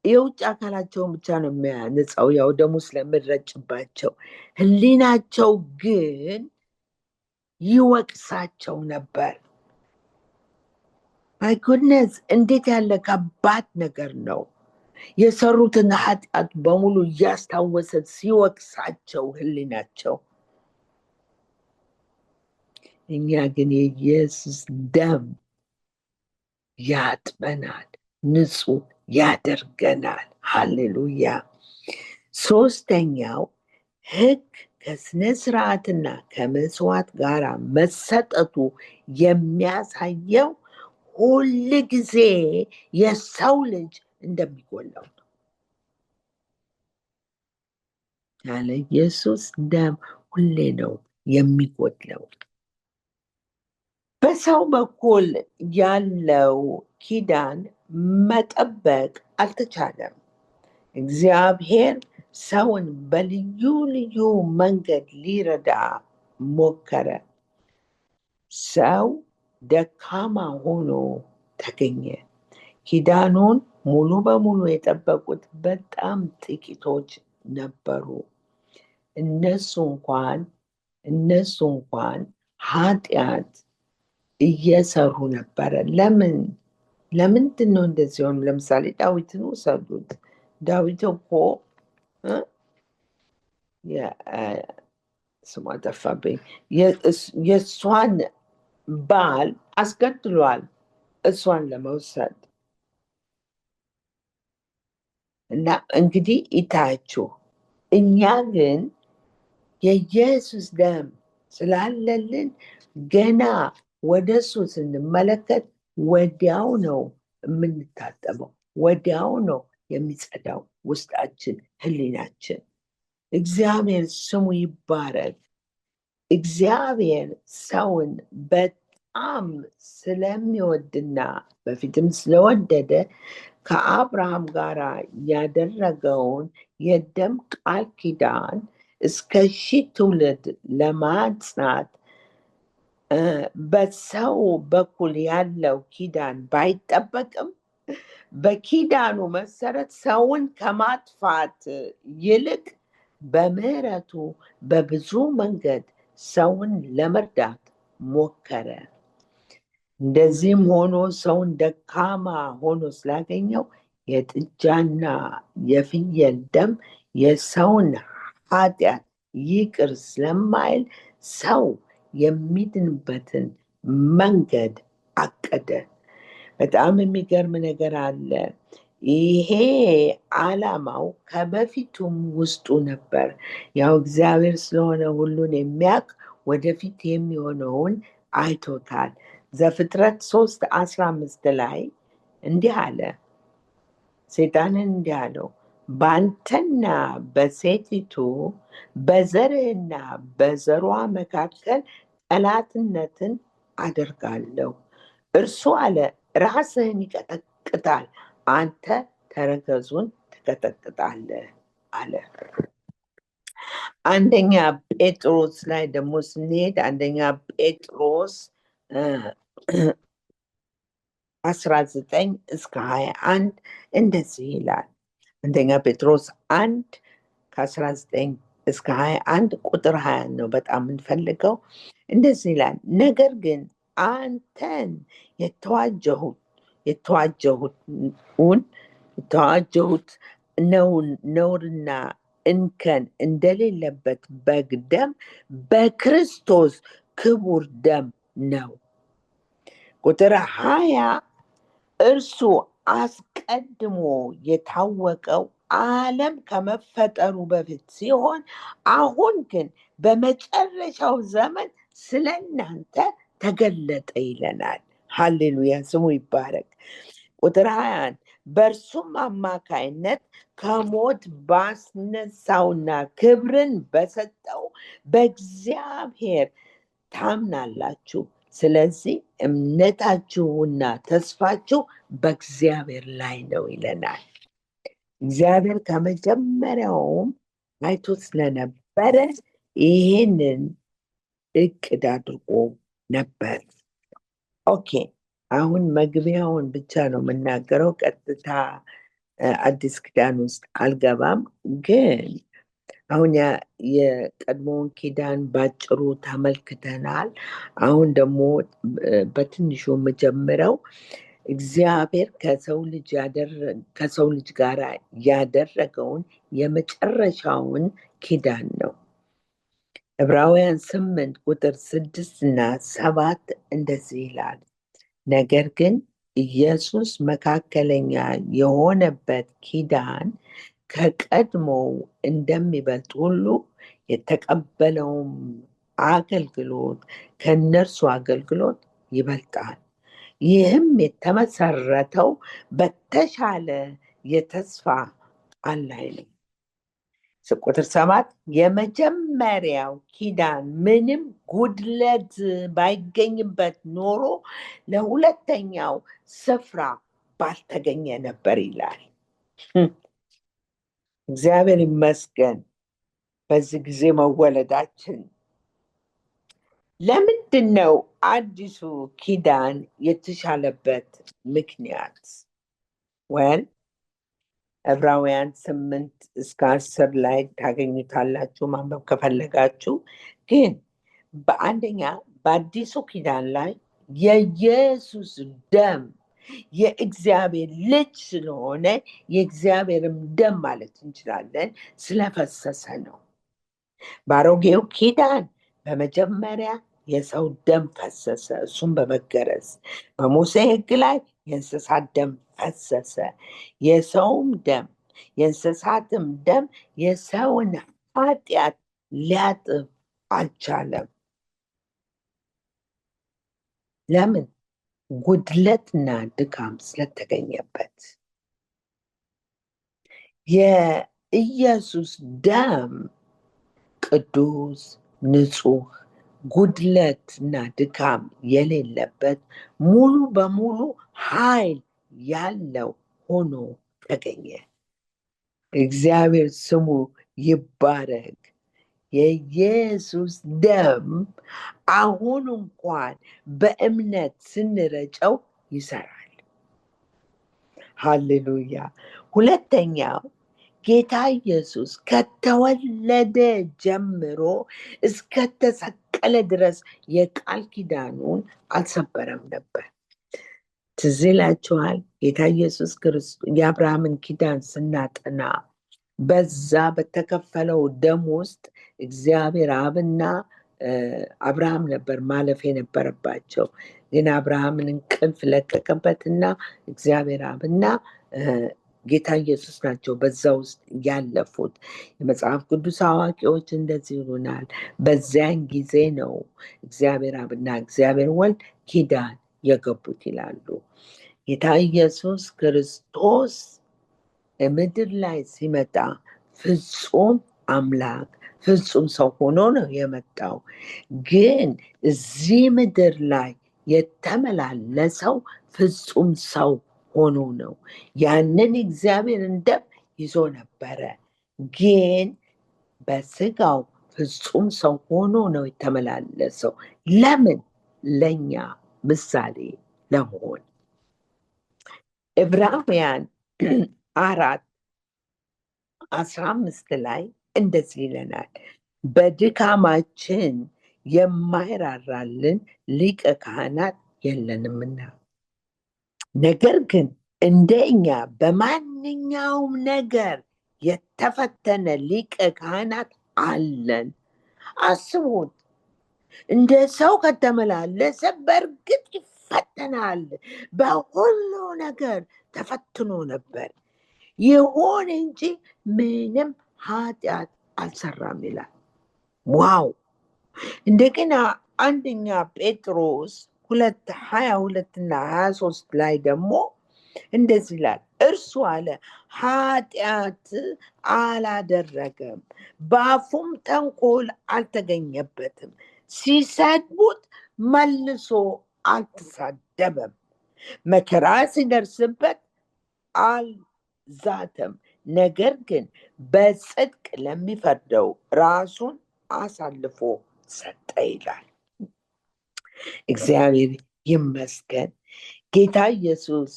የውጭ አካላቸውን ብቻ ነው የሚያነጻው፣ ያው ደሙ ስለሚረጭባቸው። ሕሊናቸው ግን ይወቅሳቸው ነበር። ማይ ጉድነስ! እንዴት ያለ ከባድ ነገር ነው! የሰሩትን ኃጢአት በሙሉ እያስታወሰ ሲወቅሳቸው ሕሊናቸው። እኛ ግን የኢየሱስ ደም ያጥበናል፣ ንጹህ ያደርገናል። ሃሌሉያ! ሶስተኛው ሕግ ከስነ ስርዓትና ከመስዋዕት ጋር መሰጠቱ የሚያሳየው ሁል ጊዜ የሰው ልጅ እንደሚጎላው ነው። ያለ ኢየሱስ ደም ሁሌ ነው የሚጎድለው። በሰው በኩል ያለው ኪዳን መጠበቅ አልተቻለም። እግዚአብሔር ሰውን በልዩ ልዩ መንገድ ሊረዳ ሞከረ። ሰው ደካማ ሆኖ ተገኘ። ኪዳኑን ሙሉ በሙሉ የጠበቁት በጣም ጥቂቶች ነበሩ። እነሱ እንኳን ኃጢአት እየሰሩ ነበረ። ለምንድን ነው እንደዚህ ሆኑ? ለምሳሌ ዳዊትን ውሰዱት። ዳዊት እኮ ስሟ ጠፋብኝ፣ የእሷን ባል አስገድሏል እሷን ለመውሰድ። እና እንግዲህ ይታያችሁ፣ እኛ ግን የኢየሱስ ደም ስላለልን ገና ወደ እሱ ስንመለከት ወዲያው ነው የምንታጠበው፣ ወዲያው ነው የሚጸዳው ውስጣችን፣ ሕሊናችን። እግዚአብሔር ስሙ ይባረክ። እግዚአብሔር ሰውን በጣም ስለሚወድና በፊትም ስለወደደ ከአብርሃም ጋር ያደረገውን የደም ቃል ኪዳን እስከ 1000 ትውልድ ለማጽናት በሰው በኩል ያለው ኪዳን ባይጠበቅም በኪዳኑ መሰረት ሰውን ከማጥፋት ይልቅ በምህረቱ በብዙ መንገድ ሰውን ለመርዳት ሞከረ። እንደዚህም ሆኖ ሰውን ደካማ ሆኖ ስላገኘው የጥጃና የፍየል ደም የሰውን ኃጢአት ይቅር ስለማይል ሰው የሚድንበትን መንገድ አቀደ። በጣም የሚገርም ነገር አለ። ይሄ ዓላማው ከበፊቱም ውስጡ ነበር። ያው እግዚአብሔር ስለሆነ ሁሉን የሚያውቅ ወደፊት የሚሆነውን አይቶታል። ዘፍጥረት 3:15 ላይ እንዲህ አለ፣ ሰይጣንን እንዲህ አለው፣ በአንተና በሴቲቱ በዘርህና በዘሯ መካከል ጠላትነትን አደርጋለሁ። እርሱ አለ ራስህን ይቀጠቅጣል፣ አንተ ተረከዙን ትቀጠቅጣለህ አለ። አንደኛ ጴጥሮስ ላይ ደግሞ ስንሄድ አንደኛ ጴጥሮስ 19-21 እንደዚህ ይላል። አንደኛ ጴጥሮስ 1:19 እስከ 21 ቁጥር 20 ነው በጣም የምንፈልገው። እንደዚህ ይላል፣ ነገር ግን አንተን የተዋጀሁት ነውርና እንከን እንደሌለበት በግ ደም በክርስቶስ ክቡር ደም ነው። ቁጥር 20 እርሱ አስቀድሞ የታወቀው ዓለም ከመፈጠሩ በፊት ሲሆን አሁን ግን በመጨረሻው ዘመን ስለ እናንተ ተገለጠ ይለናል። ሃሌሉያ፣ ስሙ ይባረክ። ቁጥር 21 በእርሱም አማካይነት ከሞት ባስነሳውና ክብርን በሰጠው በእግዚአብሔር ታምናላችሁ። ስለዚህ እምነታችሁና ተስፋችሁ በእግዚአብሔር ላይ ነው ይለናል። እግዚአብሔር ከመጀመሪያውም አይቶ ስለነበረ ይህንን እቅድ አድርጎ ነበር። ኦኬ፣ አሁን መግቢያውን ብቻ ነው የምናገረው። ቀጥታ አዲስ ኪዳን ውስጥ አልገባም። ግን አሁን የቀድሞውን ኪዳን ባጭሩ ተመልክተናል። አሁን ደግሞ በትንሹ የምጀምረው እግዚአብሔር ከሰው ልጅ ጋር ያደረገውን የመጨረሻውን ኪዳን ነው። ዕብራውያን 8 ቁጥር 6 እና 7 እንደዚህ ይላል፣ ነገር ግን ኢየሱስ መካከለኛ የሆነበት ኪዳን ከቀድሞው እንደሚበልጥ ሁሉ የተቀበለውም አገልግሎት ከእነርሱ አገልግሎት ይበልጣል። ይህም የተመሰረተው በተሻለ የተስፋ ቃል ላይ ነው። ቁጥር 7 የመጀመሪያው ኪዳን ምንም ጉድለት ባይገኝበት ኖሮ ለሁለተኛው ስፍራ ባልተገኘ ነበር ይላል። እግዚአብሔር ይመስገን በዚህ ጊዜ መወለዳችን። ለምንድን ነው አዲሱ ኪዳን የተሻለበት ምክንያት? ዕብራውያን 8 እስከ 10 ላይ ታገኙታላችሁ ማንበብ ከፈለጋችሁ። ግን በአንደኛ በአዲሱ ኪዳን ላይ የኢየሱስ ደም የእግዚአብሔር ልጅ ስለሆነ የእግዚአብሔርም ደም ማለት እንችላለን ስለፈሰሰ ነው። በአሮጌው ኪዳን በመጀመሪያ የሰው ደም ፈሰሰ፣ እሱም በመገረዝ። በሙሴ ሕግ ላይ የእንስሳት ደም ፈሰሰ። የሰውም ደም የእንስሳትም ደም የሰውን ኃጢአት ሊያጥብ አልቻለም። ለምን? ጉድለትና ድካም ስለተገኘበት። የኢየሱስ ደም ቅዱስ፣ ንጹህ፣ ጉድለትና ድካም የሌለበት ሙሉ በሙሉ ኃይል ያለው ሆኖ ተገኘ። እግዚአብሔር ስሙ ይባረክ። የኢየሱስ ደም አሁን እንኳን በእምነት ስንረጨው ይሰራል። ሃሌሉያ። ሁለተኛው ጌታ ኢየሱስ ከተወለደ ጀምሮ እስከተሰቀለ ድረስ የቃል ኪዳኑን አልሰበረም ነበር። ትዝ ይላችኋል። ጌታ ኢየሱስ ክርስቶስ የአብርሃምን ኪዳን ስናጠና በዛ በተከፈለው ደም ውስጥ እግዚአብሔር አብና አብርሃም ነበር ማለፍ የነበረባቸው። ግን አብርሃምን እንቅልፍ ለቀቀበትና እግዚአብሔር አብና ጌታ ኢየሱስ ናቸው በዛ ውስጥ ያለፉት። የመጽሐፍ ቅዱስ አዋቂዎች እንደዚህ ይሉናል፣ በዚያን ጊዜ ነው እግዚአብሔር አብና እግዚአብሔር ወልድ ኪዳን የገቡት ይላሉ። ጌታ ኢየሱስ ክርስቶስ ምድር ላይ ሲመጣ ፍጹም አምላክ ፍጹም ሰው ሆኖ ነው የመጣው። ግን እዚህ ምድር ላይ የተመላለሰው ፍጹም ሰው ሆኖ ነው። ያንን እግዚአብሔርን ደም ይዞ ነበረ። ግን በስጋው ፍጹም ሰው ሆኖ ነው የተመላለሰው። ለምን? ለኛ ምሳሌ ለመሆን። ዕብራውያን 4:15 ላይ እንደዚህ ይለናል፣ በድካማችን የማይራራልን ሊቀ ካህናት የለንምና፣ ነገር ግን እንደኛ በማንኛውም ነገር የተፈተነ ሊቀ ካህናት አለን። አስቡት፣ እንደ ሰው ከተመላለሰ በእርግጥ ይፈተናል። በሁሉ ነገር ተፈትኖ ነበር። ይሁን እንጂ ምንም ኃጢአት አልሰራም ይላል። ዋው! እንደገና አንደኛ ጴጥሮስ 2:22 እና 23 ላይ ደግሞ እንደዚህ ይላል፣ እርሱ አለ ኃጢአት አላደረገም፣ በአፉም ተንኮል አልተገኘበትም፣ ሲሰድቡት መልሶ አልተሳደበም፣ መከራ ሲደርስበት አልዛተም፣ ነገር ግን በጽድቅ ለሚፈርደው ራሱን አሳልፎ ሰጠ ይላል። እግዚአብሔር ይመስገን። ጌታ ኢየሱስ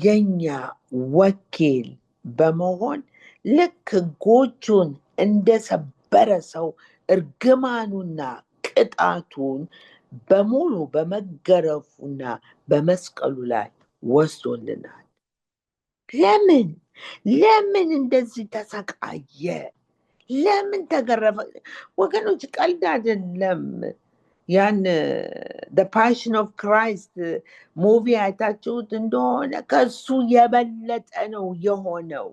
የኛ ወኪል በመሆን ልክ ጎቹን እንደሰበረ ሰው እርግማኑና ቅጣቱን በሙሉ በመገረፉና በመስቀሉ ላይ ወስዶልናል። ለምን እንደዚህ ተሰቃየ? ለምን ተገረፈ? ወገኖች ቀልድ አይደለም። ያን the passion of Christ ሙቪ አይታችሁት እንደሆነ ከሱ የበለጠ ነው የሆነው።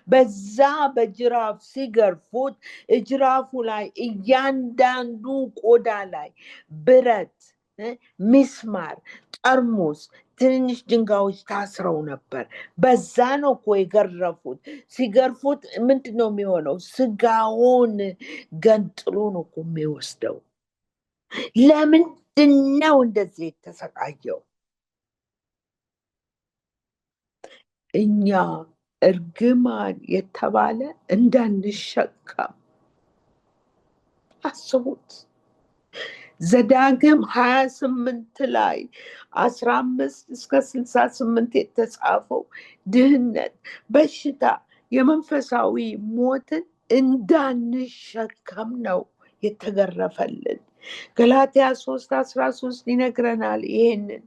በዛ በጅራፍ ሲገርፉት እጅራፉ ላይ እያንዳንዱ ቆዳ ላይ ብረት፣ ሚስማር፣ ጠርሙስ፣ ትንንሽ ድንጋዮች ታስረው ነበር። በዛ ነው እኮ የገረፉት። ሲገርፉት ምንድን ነው የሚሆነው? ስጋውን ገንጥሎ ነው እኮ የሚወስደው። ለምንድን ነው እንደዚህ የተሰቃየው? እኛ እርግማን የተባለ እንዳንሸከም። አስቡት፣ ዘዳግም 28 ላይ 15-68 የተጻፈው ድህነት፣ በሽታ፣ የመንፈሳዊ ሞትን እንዳንሸከም ነው የተገረፈልን። ገላትያ 3:13 ይነግረናል ይሄንን።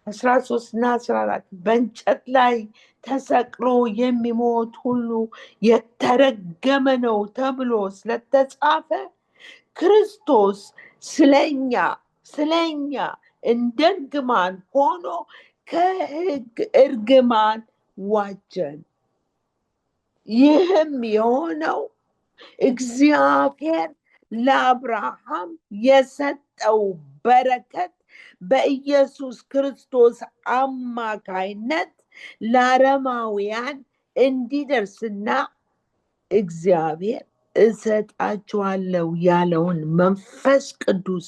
13 እና 14 በእንጨት ላይ ተሰቅሎ የሚሞት ሁሉ የተረገመ ነው ተብሎ ስለተጻፈ ክርስቶስ ስለኛ እንደ እርግማን ሆኖ ከሕግ እርግማን ዋጀን። ይህም የሆነው እግዚአብሔር ለአብርሃም የሰጠው በረከት በኢየሱስ ክርስቶስ አማካይነት ለአረማውያን እንዲደርስና እግዚአብሔር እሰጣችኋለሁ ያለውን መንፈስ ቅዱስ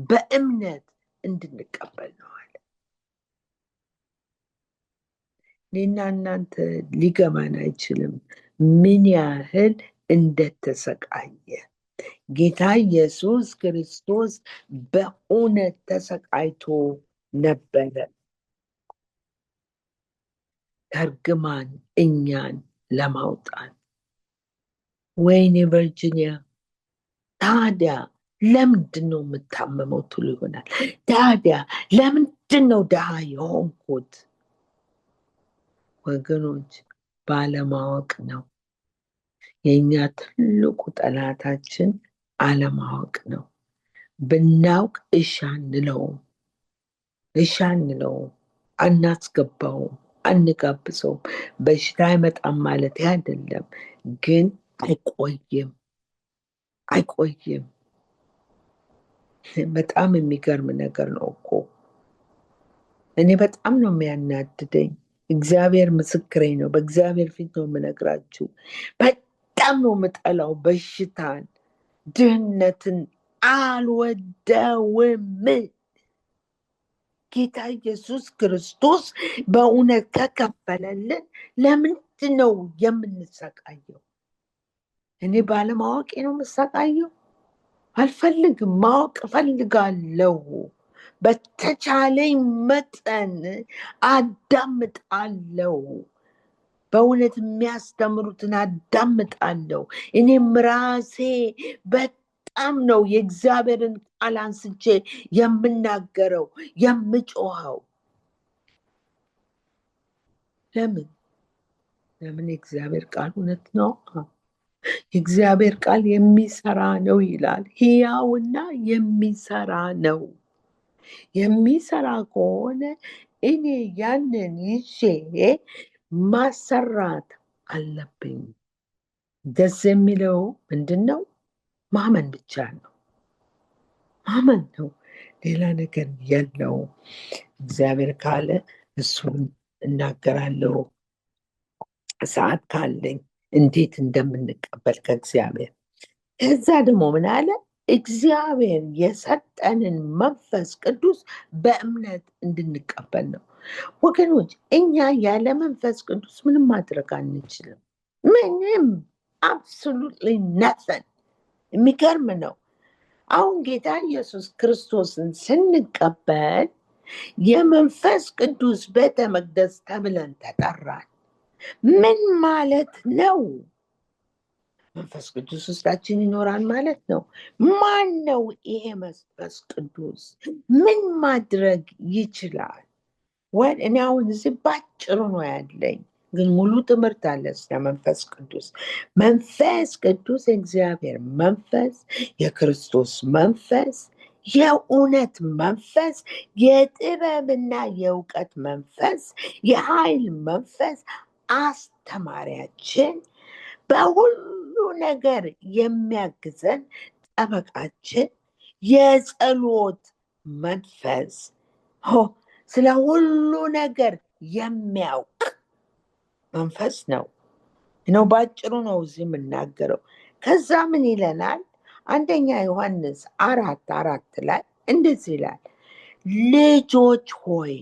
በእምነት እንድንቀበል ነው አለ። እኔና እናንተ ሊገባን አይችልም ምን ያህል እንደተሰቃየ። ጌታ ኢየሱስ ክርስቶስ በእውነት ተሰቃይቶ ነበረ ከእርግማን እኛን ለማውጣት። ወይኔ ቨርጂኒያ፣ ታዲያ ለምንድን ነው የምታመመው ትሉ ይሆናል። ታዲያ ለምንድን ነው ድሃ የሆንኩት? ወገኖች፣ ባለማወቅ ነው። የእኛ ትልቁ ጠላታችን አለማወቅ ነው። ብናውቅ እሺ አንለውም፣ አናስገባውም፣ አንጋብሰውም። በሽታ አይመጣም ማለት አይደለም፣ ግን አይቆይም። በጣም የሚገርም ነገር ነው እኮ። እኔ በጣም ነው የሚያናድደኝ። እግዚአብሔር ምስክሬ ነው። በእግዚአብሔር ፊት ነው የምነግራችሁ። በጣም ነው የምጠላው በሽታን፣ ድህነትን አልወደውም። ጌታ ኢየሱስ ክርስቶስ በእውነት ከከፈለልን ለምንድን ነው የምንሰቃየው? እኔ ባለማወቄ ነው የምሰቃየው? አልፈልግም። ማወቅ እፈልጋለሁ። በተቻለኝ መጠን አዳምጣለሁ። በእውነት የሚያስተምሩትን አዳምጣለሁ። እኔም ራሴ በጣም ነው የእግዚአብሔርን ቃል አንስቼ የምናገረው የምጮኸው። ለምን የእግዚአብሔር ቃል እውነት ነው። የእግዚአብሔር ቃል የሚሰራ ነው ይላል። ሕያውና የሚሰራ ነው። የሚሰራ ከሆነ እኔ ያንን ይዤ ማሰራት አለብኝ። ደስ የሚለው ምንድን ነው? ማመን ብቻ ነው። ማመን ነው፣ ሌላ ነገር የለውም። እግዚአብሔር ካለ እሱን እናገራለሁ። ሰዓት ካለኝ እንዴት እንደምንቀበል ከእግዚአብሔር። ከዛ ደግሞ ምን አለ? እግዚአብሔር የሰጠንን መንፈስ ቅዱስ በእምነት እንድንቀበል ነው። ወገኖች እኛ ያለ መንፈስ ቅዱስ ምንም ማድረግ አንችልም። ምንም አብሶሉትሊ ነተን። የሚገርም ነው። አሁን ጌታ ኢየሱስ ክርስቶስን ስንቀበል የመንፈስ ቅዱስ ቤተ መቅደስ ተብለን ተጠራን። ምን ማለት ነው? መንፈስ ቅዱስ ውስጣችን ይኖራል ማለት ነው። ማን ነው ይሄ መንፈስ ቅዱስ? ምን ማድረግ ይችላል? እኔ አሁን እዚህ ባጭሩ ነው ያለኝ፣ ግን ሙሉ ትምህርት አለ ስለ መንፈስ ቅዱስ። መንፈስ ቅዱስ የእግዚአብሔር መንፈስ፣ የክርስቶስ መንፈስ፣ የእውነት መንፈስ፣ የጥበብና የእውቀት መንፈስ፣ የኃይል መንፈስ፣ አስተማሪያችን፣ በሁሉ ነገር የሚያግዘን ጠበቃችን፣ የጸሎት መንፈስ፣ ስለ ሁሉ ነገር የሚያውቅ መንፈስ ነው። ባጭሩ ነው እዚህ የምናገረው። ከዛ ምን ይለናል? አንደኛ ዮሐንስ 4:4 ላይ እንደዚህ ይላል፣ ልጆች ሆይ፣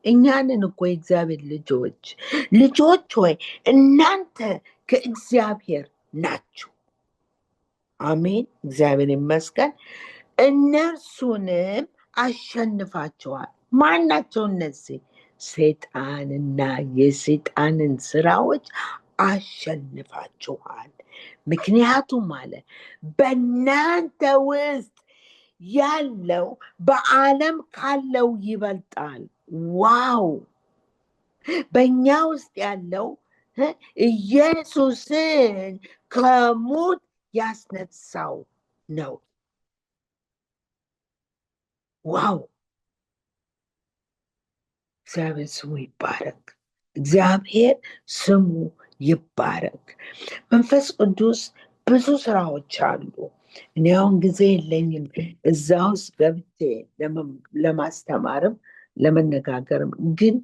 እኛንን እኮ የእግዚአብሔር ልጆች ሆይ እናንተ ከእግዚአብሔር ናችሁ። አሜን፣ እግዚአብሔር ይመስገን። እነርሱንም አሸንፋቸዋል። ማን ናቸው እነዚህ? ሰይጣንና የሰይጣንን ስራዎች አሸንፋችኋል። ምክንያቱም አለ በእናንተ ውስጥ ያለው በዓለም ካለው ይበልጣል። ዋው! በእኛ ውስጥ ያለው ኢየሱስን ከሞት ያስነሳው ነው። ዋው! እግዚአብሔር ስሙ ይባረክ። እግዚአብሔር ስሙ ይባረክ። መንፈስ ቅዱስ ብዙ ስራዎች አሉ። እኔ አሁን ጊዜ የለኝም እዛ ውስጥ ገብቼ ለማስተማርም ለመነጋገርም። ግን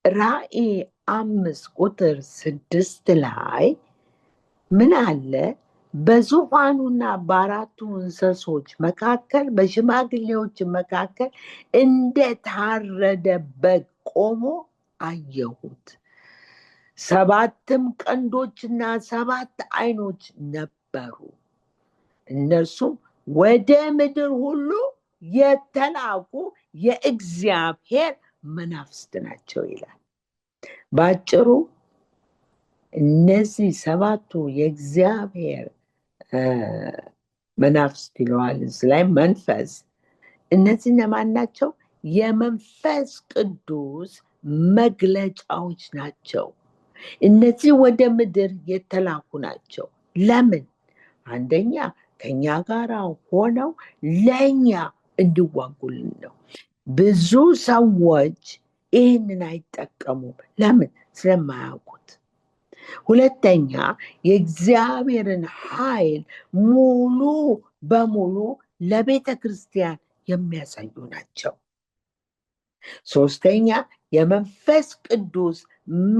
ራእይ 5:6 ላይ ምን አለ? በዙፋኑና በአራቱ እንስሶች መካከል በሽማግሌዎች መካከል እንደታረደ በግ ቆሞ አየሁት። 7 ቀንዶችና 7 ዓይኖች ነበሩ። እነርሱም ወደ ምድር ሁሉ የተላኩ የእግዚአብሔር መናፍስት ናቸው ይላል። ባጭሩ እነዚህ 7ቱ የእግዚአብሔር መናፍስት ይለዋል እዚህ ላይ መንፈስ። እነዚህ እነማን ናቸው? የመንፈስ ቅዱስ መግለጫዎች ናቸው። እነዚህ ወደ ምድር የተላኩ ናቸው። ለምን? አንደኛ ከኛ ጋር ሆነው ለእኛ እንዲዋጉልን ነው። ብዙ ሰዎች ይህንን አይጠቀሙም። ለምን? ስለማያውቁት። ሁለተኛ የእግዚአብሔርን ኃይል ሙሉ በሙሉ ለቤተ ክርስቲያን የሚያሳዩ ናቸው። ሶስተኛ የመንፈስ ቅዱስ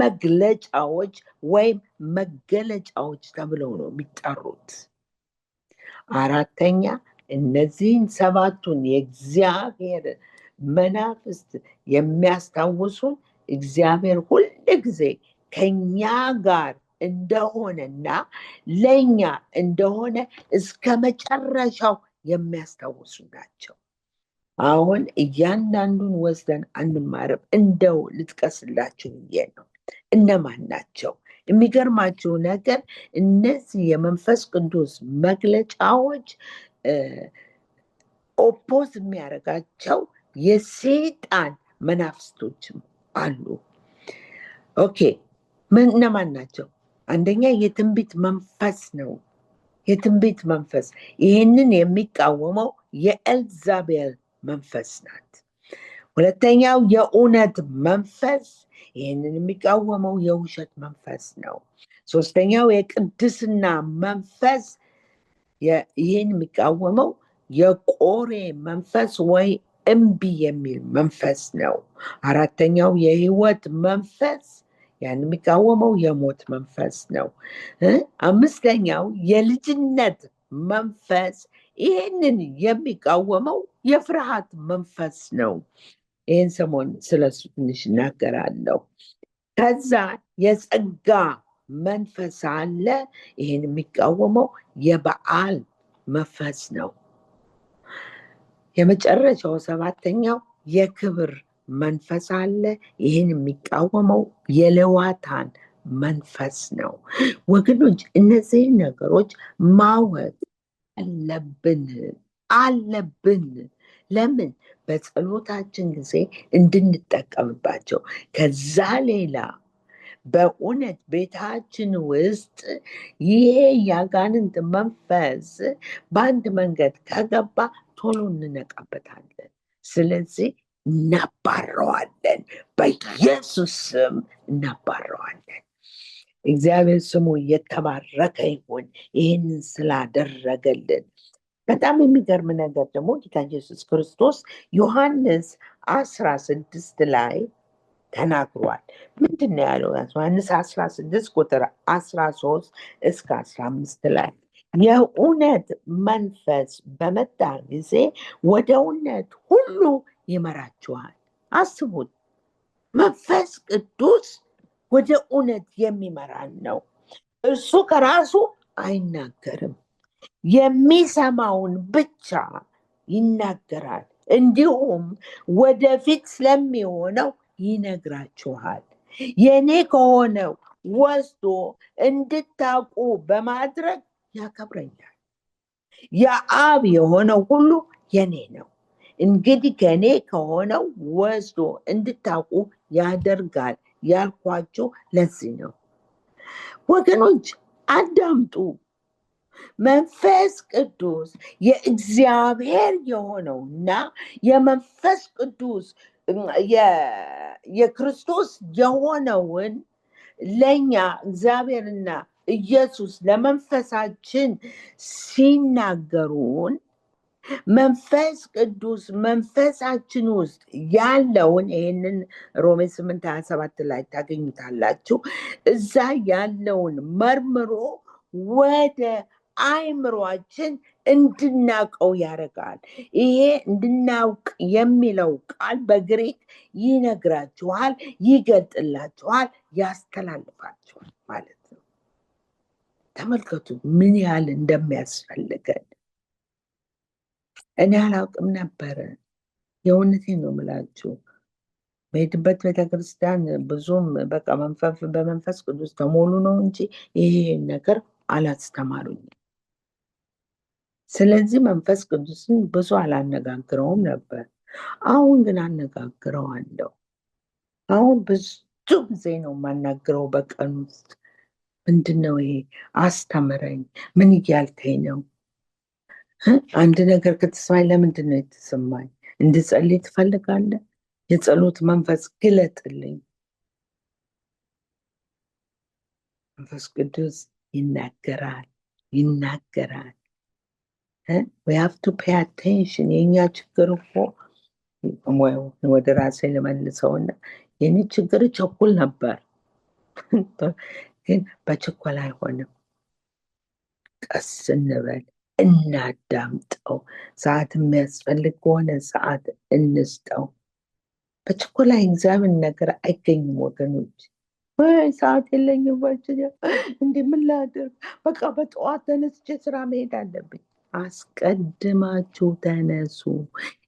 መግለጫዎች ወይም መገለጫዎች ተብለው ነው የሚጠሩት። አራተኛ እነዚህን 7ቱን የእግዚአብሔር መናፍስት የሚያስታውሱን እግዚአብሔር ሁል ጊዜ ከኛ ጋር እንደሆነና ለኛ እንደሆነ እስከ መጨረሻው የሚያስታውሱ ናቸው። አሁን እያንዳንዱን ወስደን አንማርም። እንደው ልጥቀስላችሁ ብዬ ነው። እነማን ናቸው? የሚገርማችሁ ነገር እነዚህ የመንፈስ ቅዱስ መግለጫዎች ኦፖዝ የሚያደርጋቸው የሰይጣን መናፍስቶችም አሉ። ኦኬ፣ እነማን ናቸው? አንደኛ የትንቢት መንፈስ ነው። የትንቢት መንፈስ ይህንን የሚቃወመው የኤልዛቤል መንፈስ ናት። ሁለተኛው የእውነት መንፈስ፣ ይህንን የሚቃወመው የውሸት መንፈስ ነው። ሶስተኛው የቅድስና መንፈስ፣ ይህን የሚቃወመው የቆሬ መንፈስ ወይ እምቢ የሚል መንፈስ ነው። አራተኛው የህይወት መንፈስ፣ ያን የሚቃወመው የሞት መንፈስ ነው። አምስተኛው የልጅነት መንፈስ፣ ይህንን የሚቃወመው የፍርሃት መንፈስ ነው። ይህን ሰሞን ስለሱ ትንሽ እናገራለሁ። ከዛ የጸጋ መንፈስ አለ። ይህን የሚቃወመው የበዓል መንፈስ ነው። የመጨረሻው ሰባተኛው የክብር መንፈስ አለ። ይህን የሚቃወመው የሌዋታን መንፈስ ነው። ወገኖች እነዚህ ነገሮች ማወቅ አለብን። ለምን? በጸሎታችን ጊዜ እንድንጠቀምባቸው። ከዛ ሌላ በእውነት ቤታችን ውስጥ ይሄ ያጋንንት መንፈስ በአንድ መንገድ ከገባ ቶሎ እንነቃበታለን። ስለዚህ እናባረዋለን፣ በኢየሱስ ስም እናባረዋለን። እግዚአብሔር ስሙ የተባረከ ይሁን ይህንን ስላደረገልን። በጣም የሚገርም ነገር ደግሞ ጌታ ኢየሱስ ክርስቶስ ዮሐንስ 16 ላይ ተናግሯል። ምንድን ነው ያለው? ዮሐንስ 16 ቁጥር 13 እስከ 15 ላይ የእውነት መንፈስ በመጣ ጊዜ ወደ እውነት ሁሉ ይመራችኋል። አስቡት፣ መንፈስ ቅዱስ ወደ እውነት የሚመራን ነው። እርሱ ከራሱ አይናገርም፣ የሚሰማውን ብቻ ይናገራል፣ እንዲሁም ወደፊት ስለሚሆነው ይነግራችኋል። የኔ ከሆነው ወስዶ እንድታውቁ በማድረግ ያከብረኛል። የአብ የሆነው ሁሉ የኔ ነው። እንግዲህ ከኔ ከሆነው ወስዶ እንድታውቁ ያደርጋል ያልኳችሁ ለዚህ ነው። ወገኖች አዳምጡ። መንፈስ ቅዱስ የእግዚአብሔር የሆነውና የመንፈስ ቅዱስ የክርስቶስ የሆነውን ለኛ እግዚአብሔርና ኢየሱስ ለመንፈሳችን ሲናገሩን መንፈስ ቅዱስ መንፈሳችን ውስጥ ያለውን ይህንን ሮሜ 8:27 ላይ ታገኙታላችሁ። እዛ ያለውን መርምሮ ወደ አእምሯችን እንድናውቀው ያደርጋል። ይሄ እንድናውቅ የሚለው ቃል በግሪክ ይነግራችኋል፣ ይገልጥላችኋል፣ ያስተላልፋችኋል ማለት ነው። ተመልከቱ ምን ያህል እንደሚያስፈልገን። እኔ አላውቅም ነበረ። የእውነቴን ነው የምላችሁ። በሄድበት ቤተክርስቲያን ብዙም በቃ በመንፈስ ቅዱስ ተሞሉ ነው እንጂ ይሄ ነገር አላስተማሩኝም። ስለዚህ መንፈስ ቅዱስን ብዙ አላነጋግረውም ነበር። አሁን ግን አነጋግረዋለሁ። አሁን ብዙ ጊዜ ነው የማናግረው በቀን ውስጥ። ምንድነው ይሄ? አስተምረኝ፣ ምን እያልከኝ ነው? አንድ ነገር ከተሰማኝ ለምንድን ነው የተሰማኝ? እንድጸልይ ትፈልጋለህ? የጸሎት መንፈስ ግለጥልኝ። መንፈስ ቅዱስ ይናገራል። we have to pay attention። የኛ ችግር እኮ ወደ ራሴ ልመልሰውና የኔ ችግር ቸኩል ነበር፣ ግን በችኮላ አይሆንም። ቀስ እንበል፣ እናዳምጠው። ሰዓት የሚያስፈልግ ከሆነ ሰዓት እንስጠው። በችኮላ እግዚአብሔር ነገር አይገኝም ወገኖች። ወይ ሰዓት የለኝም እንዲህ ምን ላድርግ፣ በቃ በጠዋት ተነስቼ ስራ መሄድ አለብኝ። አስቀድማችሁ ተነሱ።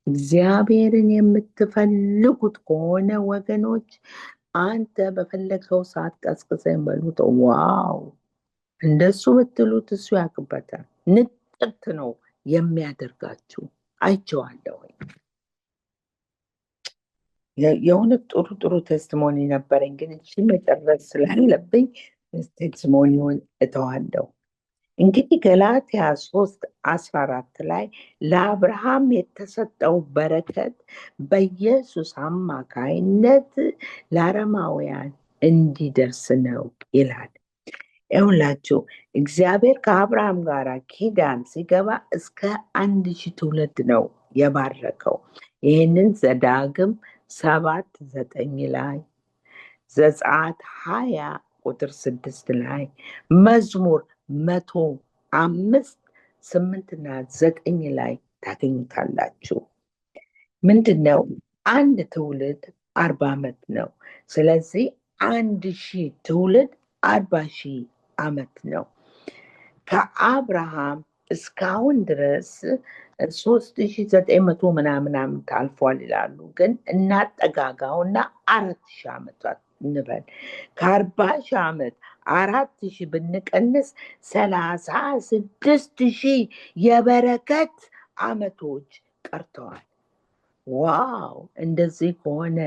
እግዚአብሔርን የምትፈልጉት ከሆነ ወገኖች አንተ በፈለግከው ሰዓት ቀስቅሰኝ በሉት። ዋው! እንደሱ ብትሉት እሱ ያውቅበታል። ንጥርት ነው የሚያደርጋችሁ። አይቼዋለሁ። የሆነ ጥሩ ጥሩ ቴስቲሞኒ ነበረኝ፣ ግን እቺ መጨረስ ስላለብኝ ቴስቲሞኒውን እተዋለሁ። እንግዲህ ገላትያ 3:14 ላይ ለአብርሃም የተሰጠው በረከት በኢየሱስ አማካይነት ለአረማውያን እንዲደርስ ነው ይላል። ይሁላችሁ እግዚአብሔር ከአብርሃም ጋር ኪዳን ሲገባ እስከ 1000 ትውልድ ነው የባረከው። ይህንን ዘዳግም 7:9 ላይ፣ ዘጸአት 20:6 ላይ፣ መዝሙር 105:8-9 ላይ ታገኙታላችሁ። ምንድነው? አንድ ትውልድ 40 ዓመት ነው። ስለዚህ 1000 ትውልድ 40,000 ዓመት ነው። ከአብርሃም እስካሁን ድረስ 3,900 ምናምን ዓመት አልፏል ይላሉ። ግን እናጠጋጋውና 4,000 ዓመታት እንበል። ከ40,000 ዓመት 4,000 ብንቀንስ 36,000 የበረከት ዓመቶች ቀርተዋል። ዋው! እንደዚህ ከሆነ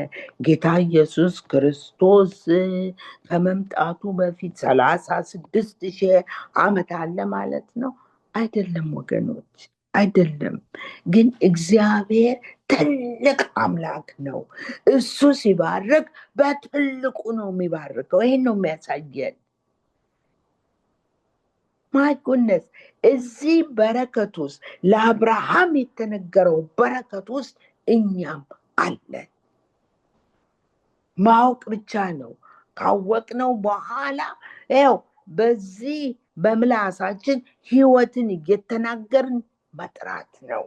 ጌታ ኢየሱስ ክርስቶስ ከመምጣቱ በፊት 36,000 ዓመት አለ ማለት ነው? አይደለም ወገኖች፣ አይደለም። ግን እግዚአብሔር ትልቅ አምላክ ነው። እሱ ሲባርክ በትልቁ ነው የሚባርከው። ይህን ነው የሚያሳየን። ማይ ጉድነስ! እዚህ በረከት ውስጥ ለአብርሃም የተነገረው በረከት ውስጥ እኛም አለን። ማወቅ ብቻ ነው። ካወቅነው በኋላ ያው በዚህ በምላሳችን ሕይወትን እየተናገርን መጥራት ነው።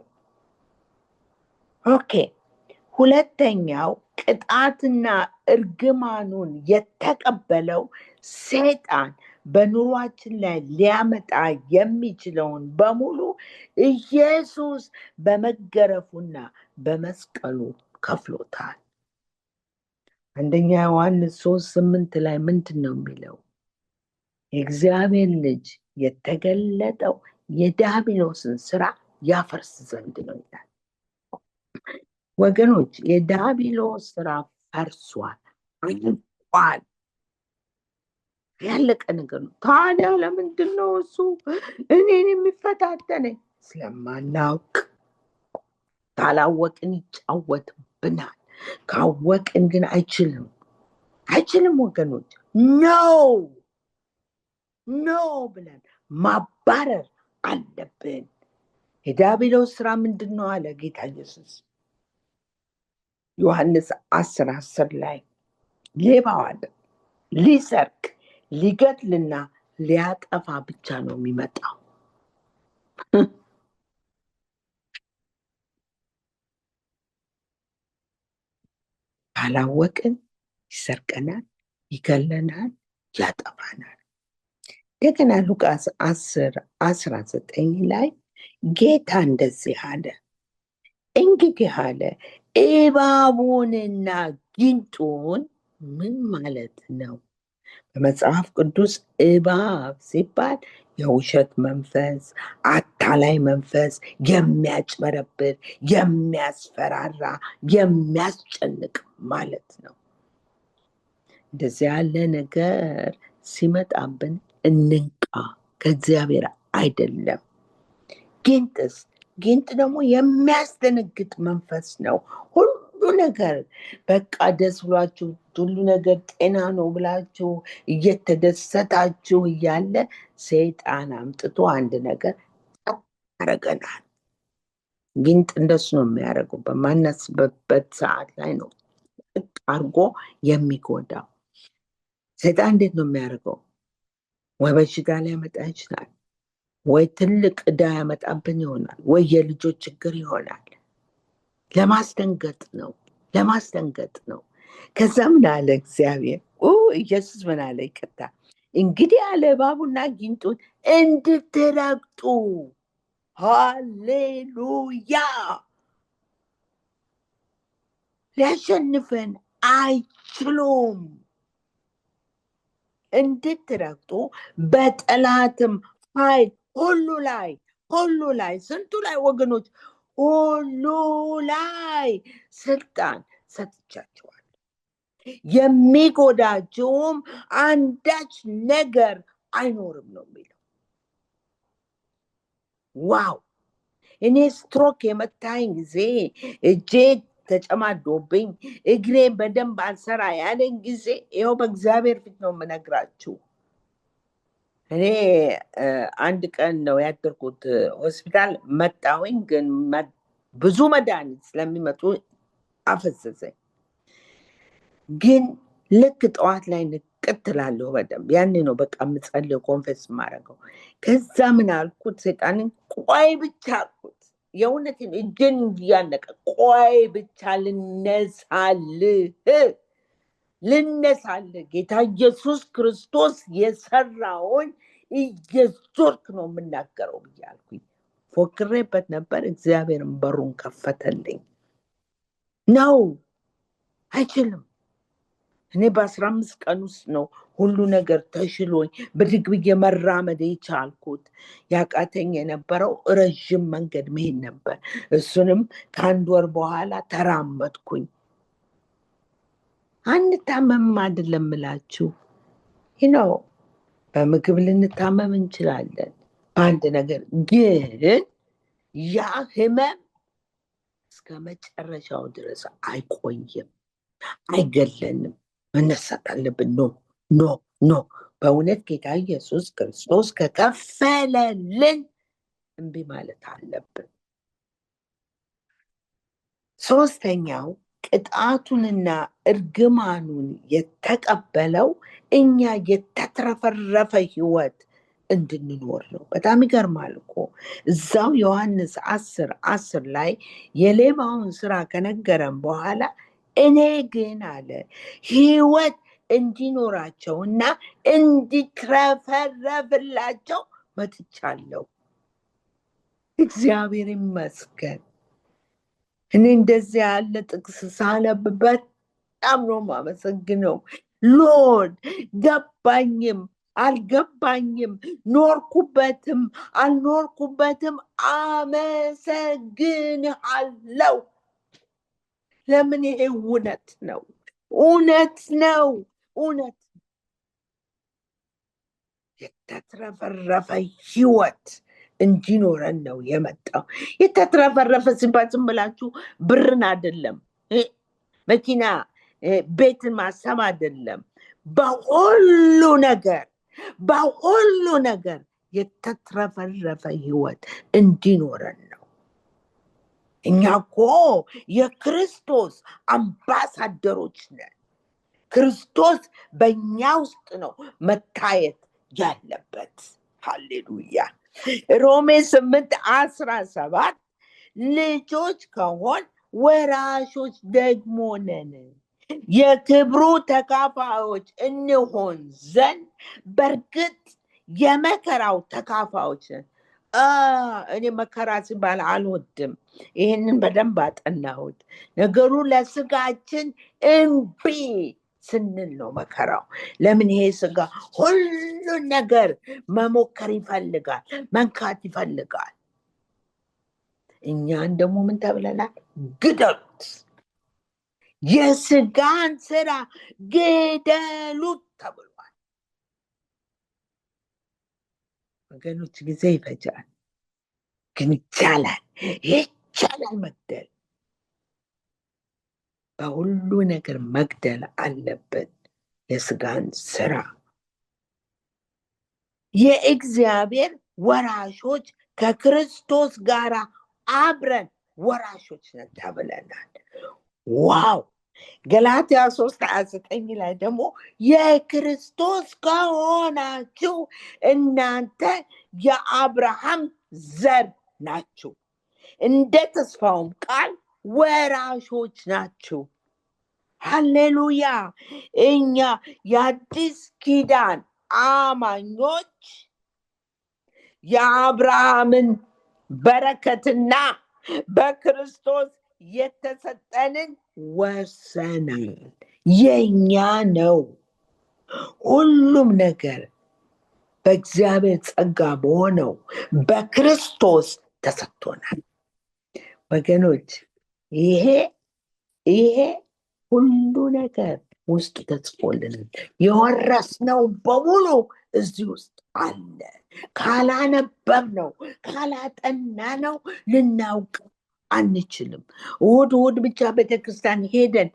ኦኬ። ሁለተኛው ቅጣትና እርግማኑን የተቀበለው ሰይጣን በኑሯችን ላይ ሊያመጣ የሚችለውን በሙሉ ኢየሱስ በመገረፉና በመስቀሉ ከፍሎታል። አንደኛ ዮሐንስ 3:8 ላይ ምንድን ነው የሚለው? የእግዚአብሔር ልጅ የተገለጠው የዲያብሎስን ስራ ያፈርስ ዘንድ ነው ይላል። ወገኖች፣ የዲያብሎስ ስራ ፈርሷል፣ አልቋል። ያለቀ ነገር ነው። ታዲያ ለምንድን ነው እሱ እኔን የሚፈታተነኝ? ስለማናውቅ። ካላወቅን ይጫወትብናል። ካወቅን ግን አይችልም፣ አይችልም ወገኖች። ኖ ብለን ማባረር አለብን። የዲያብሎስ ስራ ምንድን ነው አለ ጌታ ኢየሱስ ዮሐንስ 10:10 ላይ? ሌባው አለ ሊሰርቅ ሊገድልና ሊያጠፋ ብቻ ነው የሚመጣው። ካላወቅን ይሰርቀናል፣ ይገለናል፣ ያጠፋናል። እንደገና ሉቃስ 10:19 ላይ ጌታ እንደዚህ አለ፣ እንግዲህ አለ እባቡንና ጊንጡን። ምን ማለት ነው? በመጽሐፍ ቅዱስ እባብ ሲባል የውሸት መንፈስ፣ አታላይ መንፈስ፣ የሚያጭበረብር፣ የሚያስፈራራ፣ የሚያስጨንቅ ማለት ነው። እንደዚህ ያለ ነገር ሲመጣብን እንንቃ፣ ከእግዚአብሔር አይደለም። ጊንጥስ? ጊንጥ ደግሞ የሚያስደነግጥ መንፈስ ነው። ሁሉ ነገር በቃ ደስ ብሏችሁ ሁሉ ነገር ጤና ነው ብላችሁ እየተደሰታችሁ እያለ ሰይጣን አምጥቶ አንድ ነገር ያደርገናል። ጊንጥ እንደሱ ነው የሚያደርገው። በማናስበበት ሰዓት ላይ ነው አድርጎ የሚጎዳው። ሰይጣን እንዴት ነው የሚያደርገው? ወይ በሽታ ሊያመጣ ይችላል፣ ወይ ትልቅ ዕዳ ያመጣብን ይሆናል፣ ወይ የልጆች ችግር ይሆናል። ለማስደንገጥ ነው። ከዛ ምን አለ እግዚአብሔር? ኢየሱስ ምን አለ? ይቅርታ፣ እንግዲህ አለ እባቡና ጊንጡን እንድትረግጡ። ሃሌሉያ! ሊያሸንፈን አይችሉም። እንድትረግጡ በጠላትም ኃይል ሁሉ ላይ ስንቱ ላይ ወገኖች? ሁሉ ላይ ስልጣን ሰጥቻቸዋል። የሚጎዳቸውም አንዳች ነገር አይኖርም ነው የሚለው። ዋው! እኔ ስትሮክ የመታኝ ጊዜ እጄ ተጨማዶብኝ እግሬ በደንብ አልሰራ ያለኝ ጊዜ ይኸው በእግዚአብሔር ፊት ነው የምነግራችሁ። እኔ አንድ ቀን ነው ያደርኩት ሆስፒታል መጣሁኝ። ግን ብዙ መድኃኒት ስለሚመጡ አፈዘዘኝ። ግን ልክ ጠዋት ላይ ንቅት እላለሁ በደንብ። ያኔ ነው በቃ የምጸልየው ኮንፌስ የማደርገው። ከዛ ምን አልኩት? ሰይጣንን ቆይ ብቻ አልኩት። የእውነቴን እጄን እያነቀ ቆይ ብቻ ልነሳልህ ጌታ ኢየሱስ ክርስቶስ የሰራውን እየዞርክ ነው የምናገረው ብያልኩኝ። ፎክሬበት ነበር። እግዚአብሔርን በሩን ከፈተልኝ። ነው አይችልም። እኔ በ15 ቀን ውስጥ ነው ሁሉ ነገር ተሽሎኝ ብድግ ብዬ መራመድ የቻልኩት። ያቃተኝ የነበረው ረዥም መንገድ መሄድ ነበር። እሱንም ከአንድ ወር በኋላ ተራመድኩኝ። አንታመምም አይደለም እላችሁ ነው። በምግብ ልንታመም እንችላለን፣ በአንድ ነገር ግን ያ ህመም እስከ መጨረሻው ድረስ አይቆይም፣ አይገለንም። መነሳት አለብን። ኖ በእውነት ጌታ ኢየሱስ ክርስቶስ ከከፈለልን እምቢ ማለት አለብን። ሶስተኛው ቅጣቱንና እርግማኑን የተቀበለው እኛ የተትረፈረፈ ህይወት እንድንኖር ነው። በጣም ይገርማል እኮ እዛው ዮሐንስ 10 ላይ የሌባውን ስራ ከነገረን በኋላ እኔ ግን አለ ህይወት እንዲኖራቸውና እንዲትረፈረፍላቸው መጥቻለሁ። እግዚአብሔር ይመስገን። እኔ እንደዚህ ያለ ጥቅስ ሳነብ በጣም ነው የማመሰግነው። ሎርድ ገባኝም አልገባኝም፣ ኖርኩበትም አልኖርኩበትም አመሰግንሃለሁ። ለምን? ይሄ እውነት ነው። የተትረፈረፈ ህይወት እንዲኖረን ነው የመጣው። የተትረፈረፈ ሲባል ዝም ብላችሁ ብርን አይደለም፣ መኪና ቤትን ማሰብ አይደለም። በሁሉ ነገር የተትረፈረፈ ህይወት እንዲኖረን ነው። እኛ እኮ የክርስቶስ አምባሳደሮች ነን። ክርስቶስ በእኛ ውስጥ ነው መታየት ያለበት። ሃሌሉያ። ሮሜ 8:17 ልጆች ከሆን ወራሾች ደግሞ ነን፣ የክብሩ ተካፋዮች እንሆን ዘንድ በእርግጥ የመከራው ተካፋዮች ነን። እኔ መከራ ሲባል አልወድም። ይህንን በደንብ አጠናሁት። ነገሩ ለስጋችን እምቢ ስንል ነው መከራው። ለምን? ይሄ ስጋ ሁሉን ነገር መሞከር ይፈልጋል፣ መንካት ይፈልጋል። እኛን ደግሞ ምን ተብለናል? ግደሉት፣ የስጋን ስራ ግደሉት ተብሏል። ወገኖች ጊዜ ይፈጃል፣ ግን ይቻላል መግደል። በሁሉ ነገር መግደል አለብን የስጋን ስራ። የእግዚአብሔር ወራሾች ከክርስቶስ ጋር አብረን ወራሾች ነን ተብለናል። ዋው! ገላትያ 3:29 ላይ ደግሞ የክርስቶስ ከሆናችሁ እናንተ የአብርሃም ዘር ናችሁ፣ እንደ ተስፋውም ቃል ወራሾች ናችሁ። ሃሌሉያ! እኛ የአዲስ ኪዳን አማኞች የአብርሃምን በረከትና በክርስቶስ የተሰጠንን ወርሰናል። የኛ ነው። ሁሉም ነገር በእግዚአብሔር ጸጋ በሆነው በክርስቶስ ተሰጥቶናል። ወገኖች ይሄ ሁሉ ነገር ውስጥ ተጽፎልናል። የወረስነው በሙሉ እዚህ ውስጥ አለ። ካላነበብነው ካላጠናነው ልናውቅ አንችልም። እሑድ ብቻ ቤተክርስቲያን ሄደን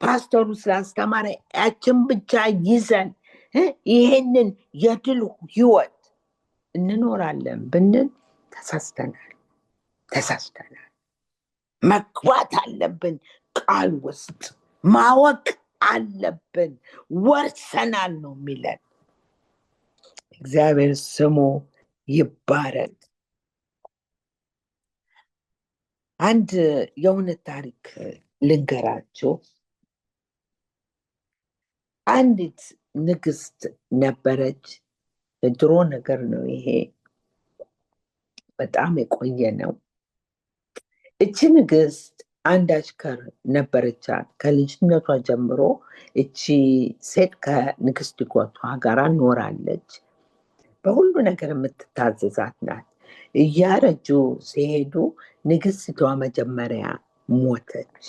ፓስተሩ ስላስተማረ ያችን ብቻ ይዘን ይሄንን የድል ህይወት እንኖራለን ብንል ተሳስተናል። መግባት አለብን። ቃል ውስጥ ማወቅ አለብን። ወርሰናል ነው የሚለን። እግዚአብሔር ስሙ ይባረክ። አንድ የእውነት ታሪክ ልንገራችሁ። አንዲት ንግስት ነበረች። ድሮ ነገር ነው ይሄ፣ በጣም የቆየ ነው። እቺ ንግስት አንድ አሽከር ነበረቻት። ከልጅነቷ ጀምሮ እቺ ሴት ከንግስቲቷ ጋር ኖራለች። በሁሉ ነገር የምትታዘዛት ናት። እያረጁ ሲሄዱ ንግስቲቷ መጀመሪያ ሞተች።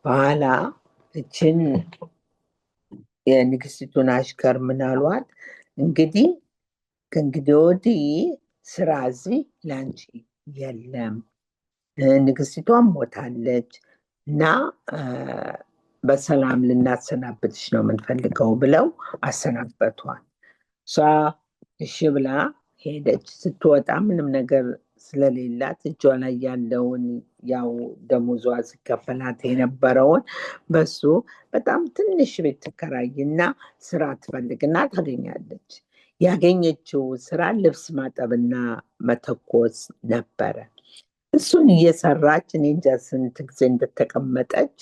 በኋላ እችን የንግስቲቱን አሽከር ምን አሏት? እንግዲህ ከእንግዲህ ወዲህ ስራ እዚህ ላንቺ የለም፣ ንግስቲቷም ሞታለች እና በሰላም ልናሰናብትሽ ነው የምንፈልገው ብለው አሰናበቷል። እሷ እሺ ብላ ሄደች። ስትወጣ ምንም ነገር ስለሌላት እጇ ላይ ያለውን ያው ደሞዟ ሲከፈላት የነበረውን በሱ በጣም ትንሽ ቤት ትከራይና ስራ ትፈልግና ታገኛለች። ያገኘችው ስራ ልብስ ማጠብና መተኮስ ነበረ። እሱን እየሰራች እኔ እንጃ ስንት ጊዜ እንደተቀመጠች፣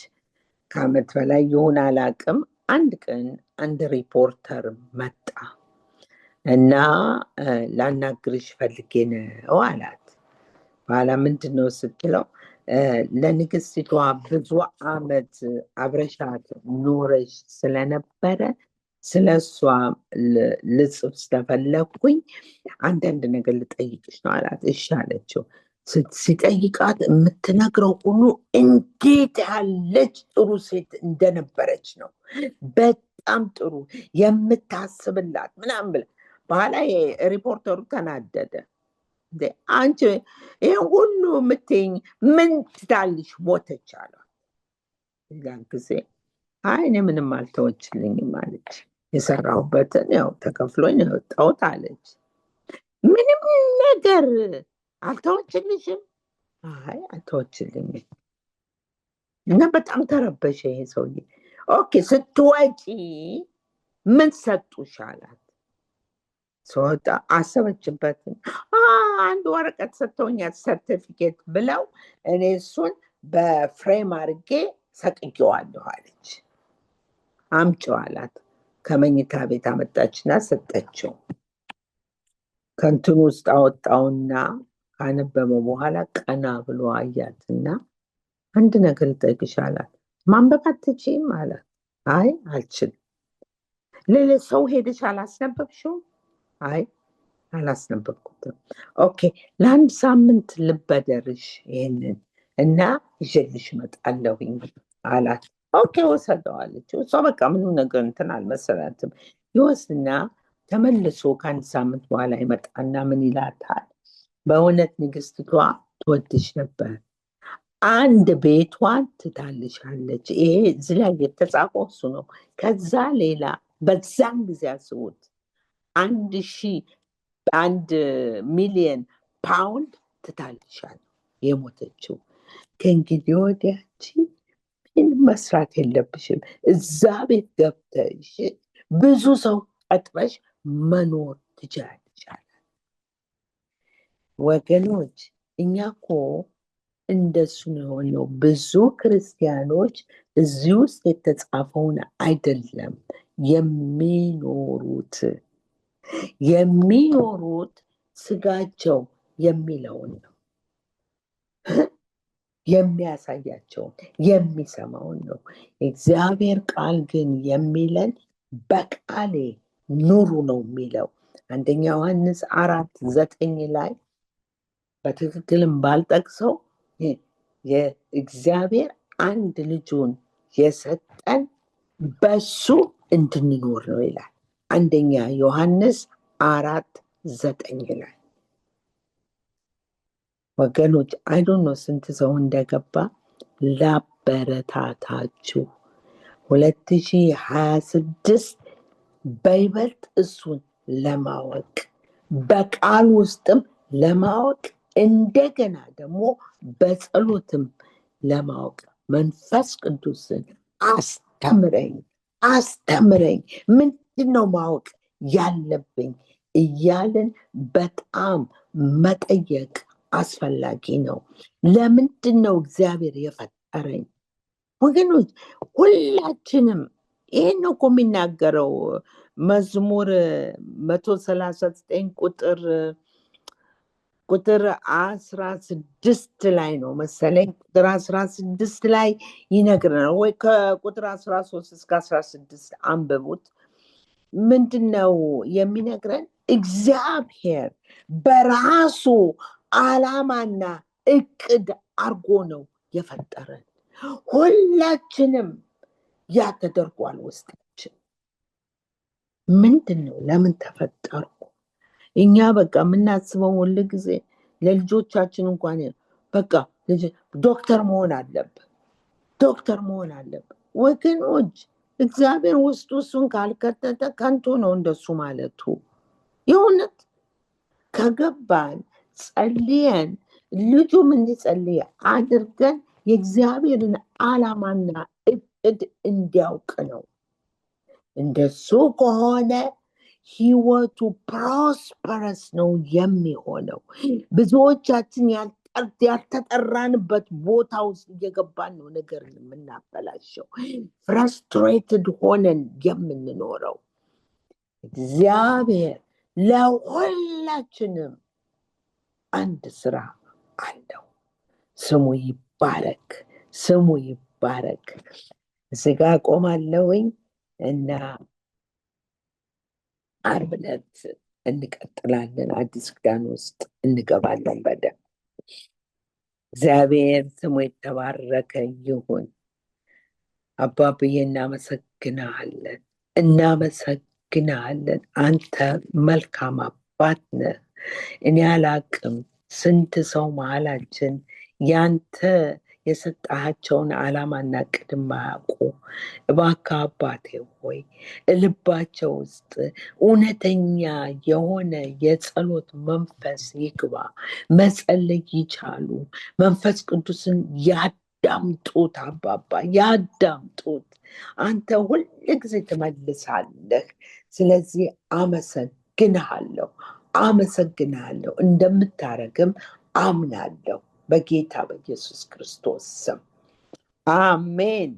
ከዓመት በላይ ይሁን አላቅም። አንድ ቀን አንድ ሪፖርተር መጣ እና ላናግርሽ ፈልጌ ነው አላት። በኋላ ምንድን ነው ስትለው ለንግስቲቷ ብዙ ዓመት አብረሻት ኖረሽ ስለነበረ ስለ እሷ ልጽፍ ስለፈለግኩኝ አንዳንድ ነገር ልጠይቅሽ ነው አላት። እሺ አለችው። ሲጠይቃት የምትነግረው ሁሉ እንዴት ያለች ጥሩ ሴት እንደነበረች ነው። በጣም ጥሩ የምታስብላት ምናምን ብላ። በኋላ ሪፖርተሩ ተናደደ። አንቺ ይህን ሁሉ የምትይኝ ምን ትታልሽ ሞተች አሏት። ያን ጊዜ አይ እኔ ምንም አልተወችልኝም አለች። የሰራሁበትን ያው ተከፍሎኝ ነው የወጣሁት አለች። ምንም ነገር አልተወችልሽም? አይ አልተወችልኝም። እና በጣም ተረበሸ ይሄ ሰውዬ። ኦኬ ስትወጪ ምን ሰጡሽ አላት። ስወጣ አሰበችበትን። አንድ ወረቀት ሰጥተውኛል ሰርቲፊኬት ብለው እኔ እሱን በፍሬም አድርጌ ሰቅጌዋለሁ አለች። አምጪው አላት። ከመኝታ ቤት አመጣችና ሰጠችው። ከንትን ውስጥ አወጣውና ካነበበ በኋላ ቀና ብሎ አያትና አንድ ነገር ልጠይቅሽ አላት። ማንበብ አትችይም አላት። አይ አልችልም። ሌላ ሰው ሄደሽ አላስነበብሽውም? አይ አላስነበብኩትም። ኦኬ ለአንድ ሳምንት ልበደርሽ ይሄንን እና ይዤልሽ እመጣለሁኝ አላት። ኦኬ ወሰደዋለች። እሷ በቃ ምንም ነገር እንትን አልመሰላትም። ይወስድና ተመልሶ ከአንድ ሳምንት በኋላ ይመጣና ምን ይላታል? በእውነት ንግስቲቷ ትወድሽ ነበር፣ አንድ ቤቷን ትታልሻለች። ይሄ እዚህ ላይ የተጻፈው እሱ ነው። ከዛ ሌላ በዛን ጊዜ አስቡት 1,000,000 ፓውንድ ትታልሻለች የሞተችው። ከእንግዲህ ወዲያች ምን መስራት የለብሽም፣ እዛ ቤት ገብተሽ ብዙ ሰው ቀጥረሽ መኖር ትችላለች። ወገኖች እኛ እኮ እንደሱ ነው የሆነው። ብዙ ክርስቲያኖች እዚህ ውስጥ የተጻፈውን አይደለም የሚኖሩት ስጋቸው የሚለውን ነው። የሚያሳያቸውን የሚሰማውን ነው። እግዚአብሔር ቃል ግን የሚለን በቃሌ ኑሩ ነው የሚለው። 1 ዮሐንስ 4:9 ላይ በትክክልም ባልጠቅሰው የእግዚአብሔር አንድ ልጁን የሰጠን በሱ እንድንኖር ነው ይላል። 1 ዮሐንስ 4:9 ላይ ወገኖች አይዶኖ ስንት ሰው እንደገባ ላበረታታችሁ 2026 በይበልጥ እሱን ለማወቅ በቃል ውስጥም ለማወቅ እንደገና ደግሞ በጸሎትም ለማወቅ መንፈስ ቅዱስን አስተምረኝ ምንድነው ማወቅ ያለብኝ እያልን በጣም መጠየቅ አስፈላጊ ነው። ለምንድነው እግዚአብሔር የፈጠረኝ? ወገኖች ሁላችንም ይሄን ነው እኮ የሚናገረው መዝሙር 139 ቁጥር 16 ላይ ነው መሰለኝ። ቁጥር 16 ላይ ይነግረናል፣ ወይ ከቁጥር 13 እስከ 16 አንብቡት። ምንድነው የሚነግረን? እግዚአብሔር በራሱ ዓላማና እቅድ አርጎ ነው የፈጠረን። ሁላችንም ያ ተደርጓል ውስጣችን። ምንድነው? ለምን ተፈጠርኩ? እኛ በቃ የምናስበው ሁል ጊዜ ለልጆቻችን እንኳን በቃ ዶክተር መሆን አለብን። ወገኖች እግዚአብሔር ውስጡ እሱን ካልከተተ ከንቱ ነው እንደሱ ማለቱ። የእውነት ከገባን ጸልየን ልጁም እንዲጸልይ አድርገን የእግዚአብሔርን ዓላማና እቅድ እንዲያውቅ ነው። እንደሱ ከሆነ ህይወቱ ፕሮስፐረስ ነው የሚሆነው። ብዙዎቻችን ያልተጠራንበት ቦታ ውስጥ እየገባን ነው ነገር የምናበላሸው፣ ፍራስትሬትድ ሆነን የምንኖረው። እግዚአብሔር ለሁላችንም አንድ ስራ አለው። ስሙ ይባረክ። እዚህ ጋ ቆማለሁኝ እና ዓርብ ዕለት እንቀጥላለን። አዲስ ኪዳን ውስጥ እንገባለን በደንብ። እግዚአብሔር ስሙ የተባረከ ይሁን። አባብዬ እናመሰግናለን። አንተ መልካም አባት ነህ። እኔ አላቅም ስንት ሰው መሀላችን ያንተ የሰጣቸውን ዓላማና ቅድም ማያውቁ። እባክህ አባቴ ሆይ ልባቸው ውስጥ እውነተኛ የሆነ የጸሎት መንፈስ ይግባ፣ መጸለይ ይቻሉ፣ መንፈስ ቅዱስን ያዳምጡት። አባባ ያዳምጡት። አንተ ሁል ጊዜ ትመልሳለህ። ስለዚህ አመሰግንሃለሁ። እንደምታረግም አምናለሁ በጌታ በኢየሱስ ክርስቶስ ስም አሜን።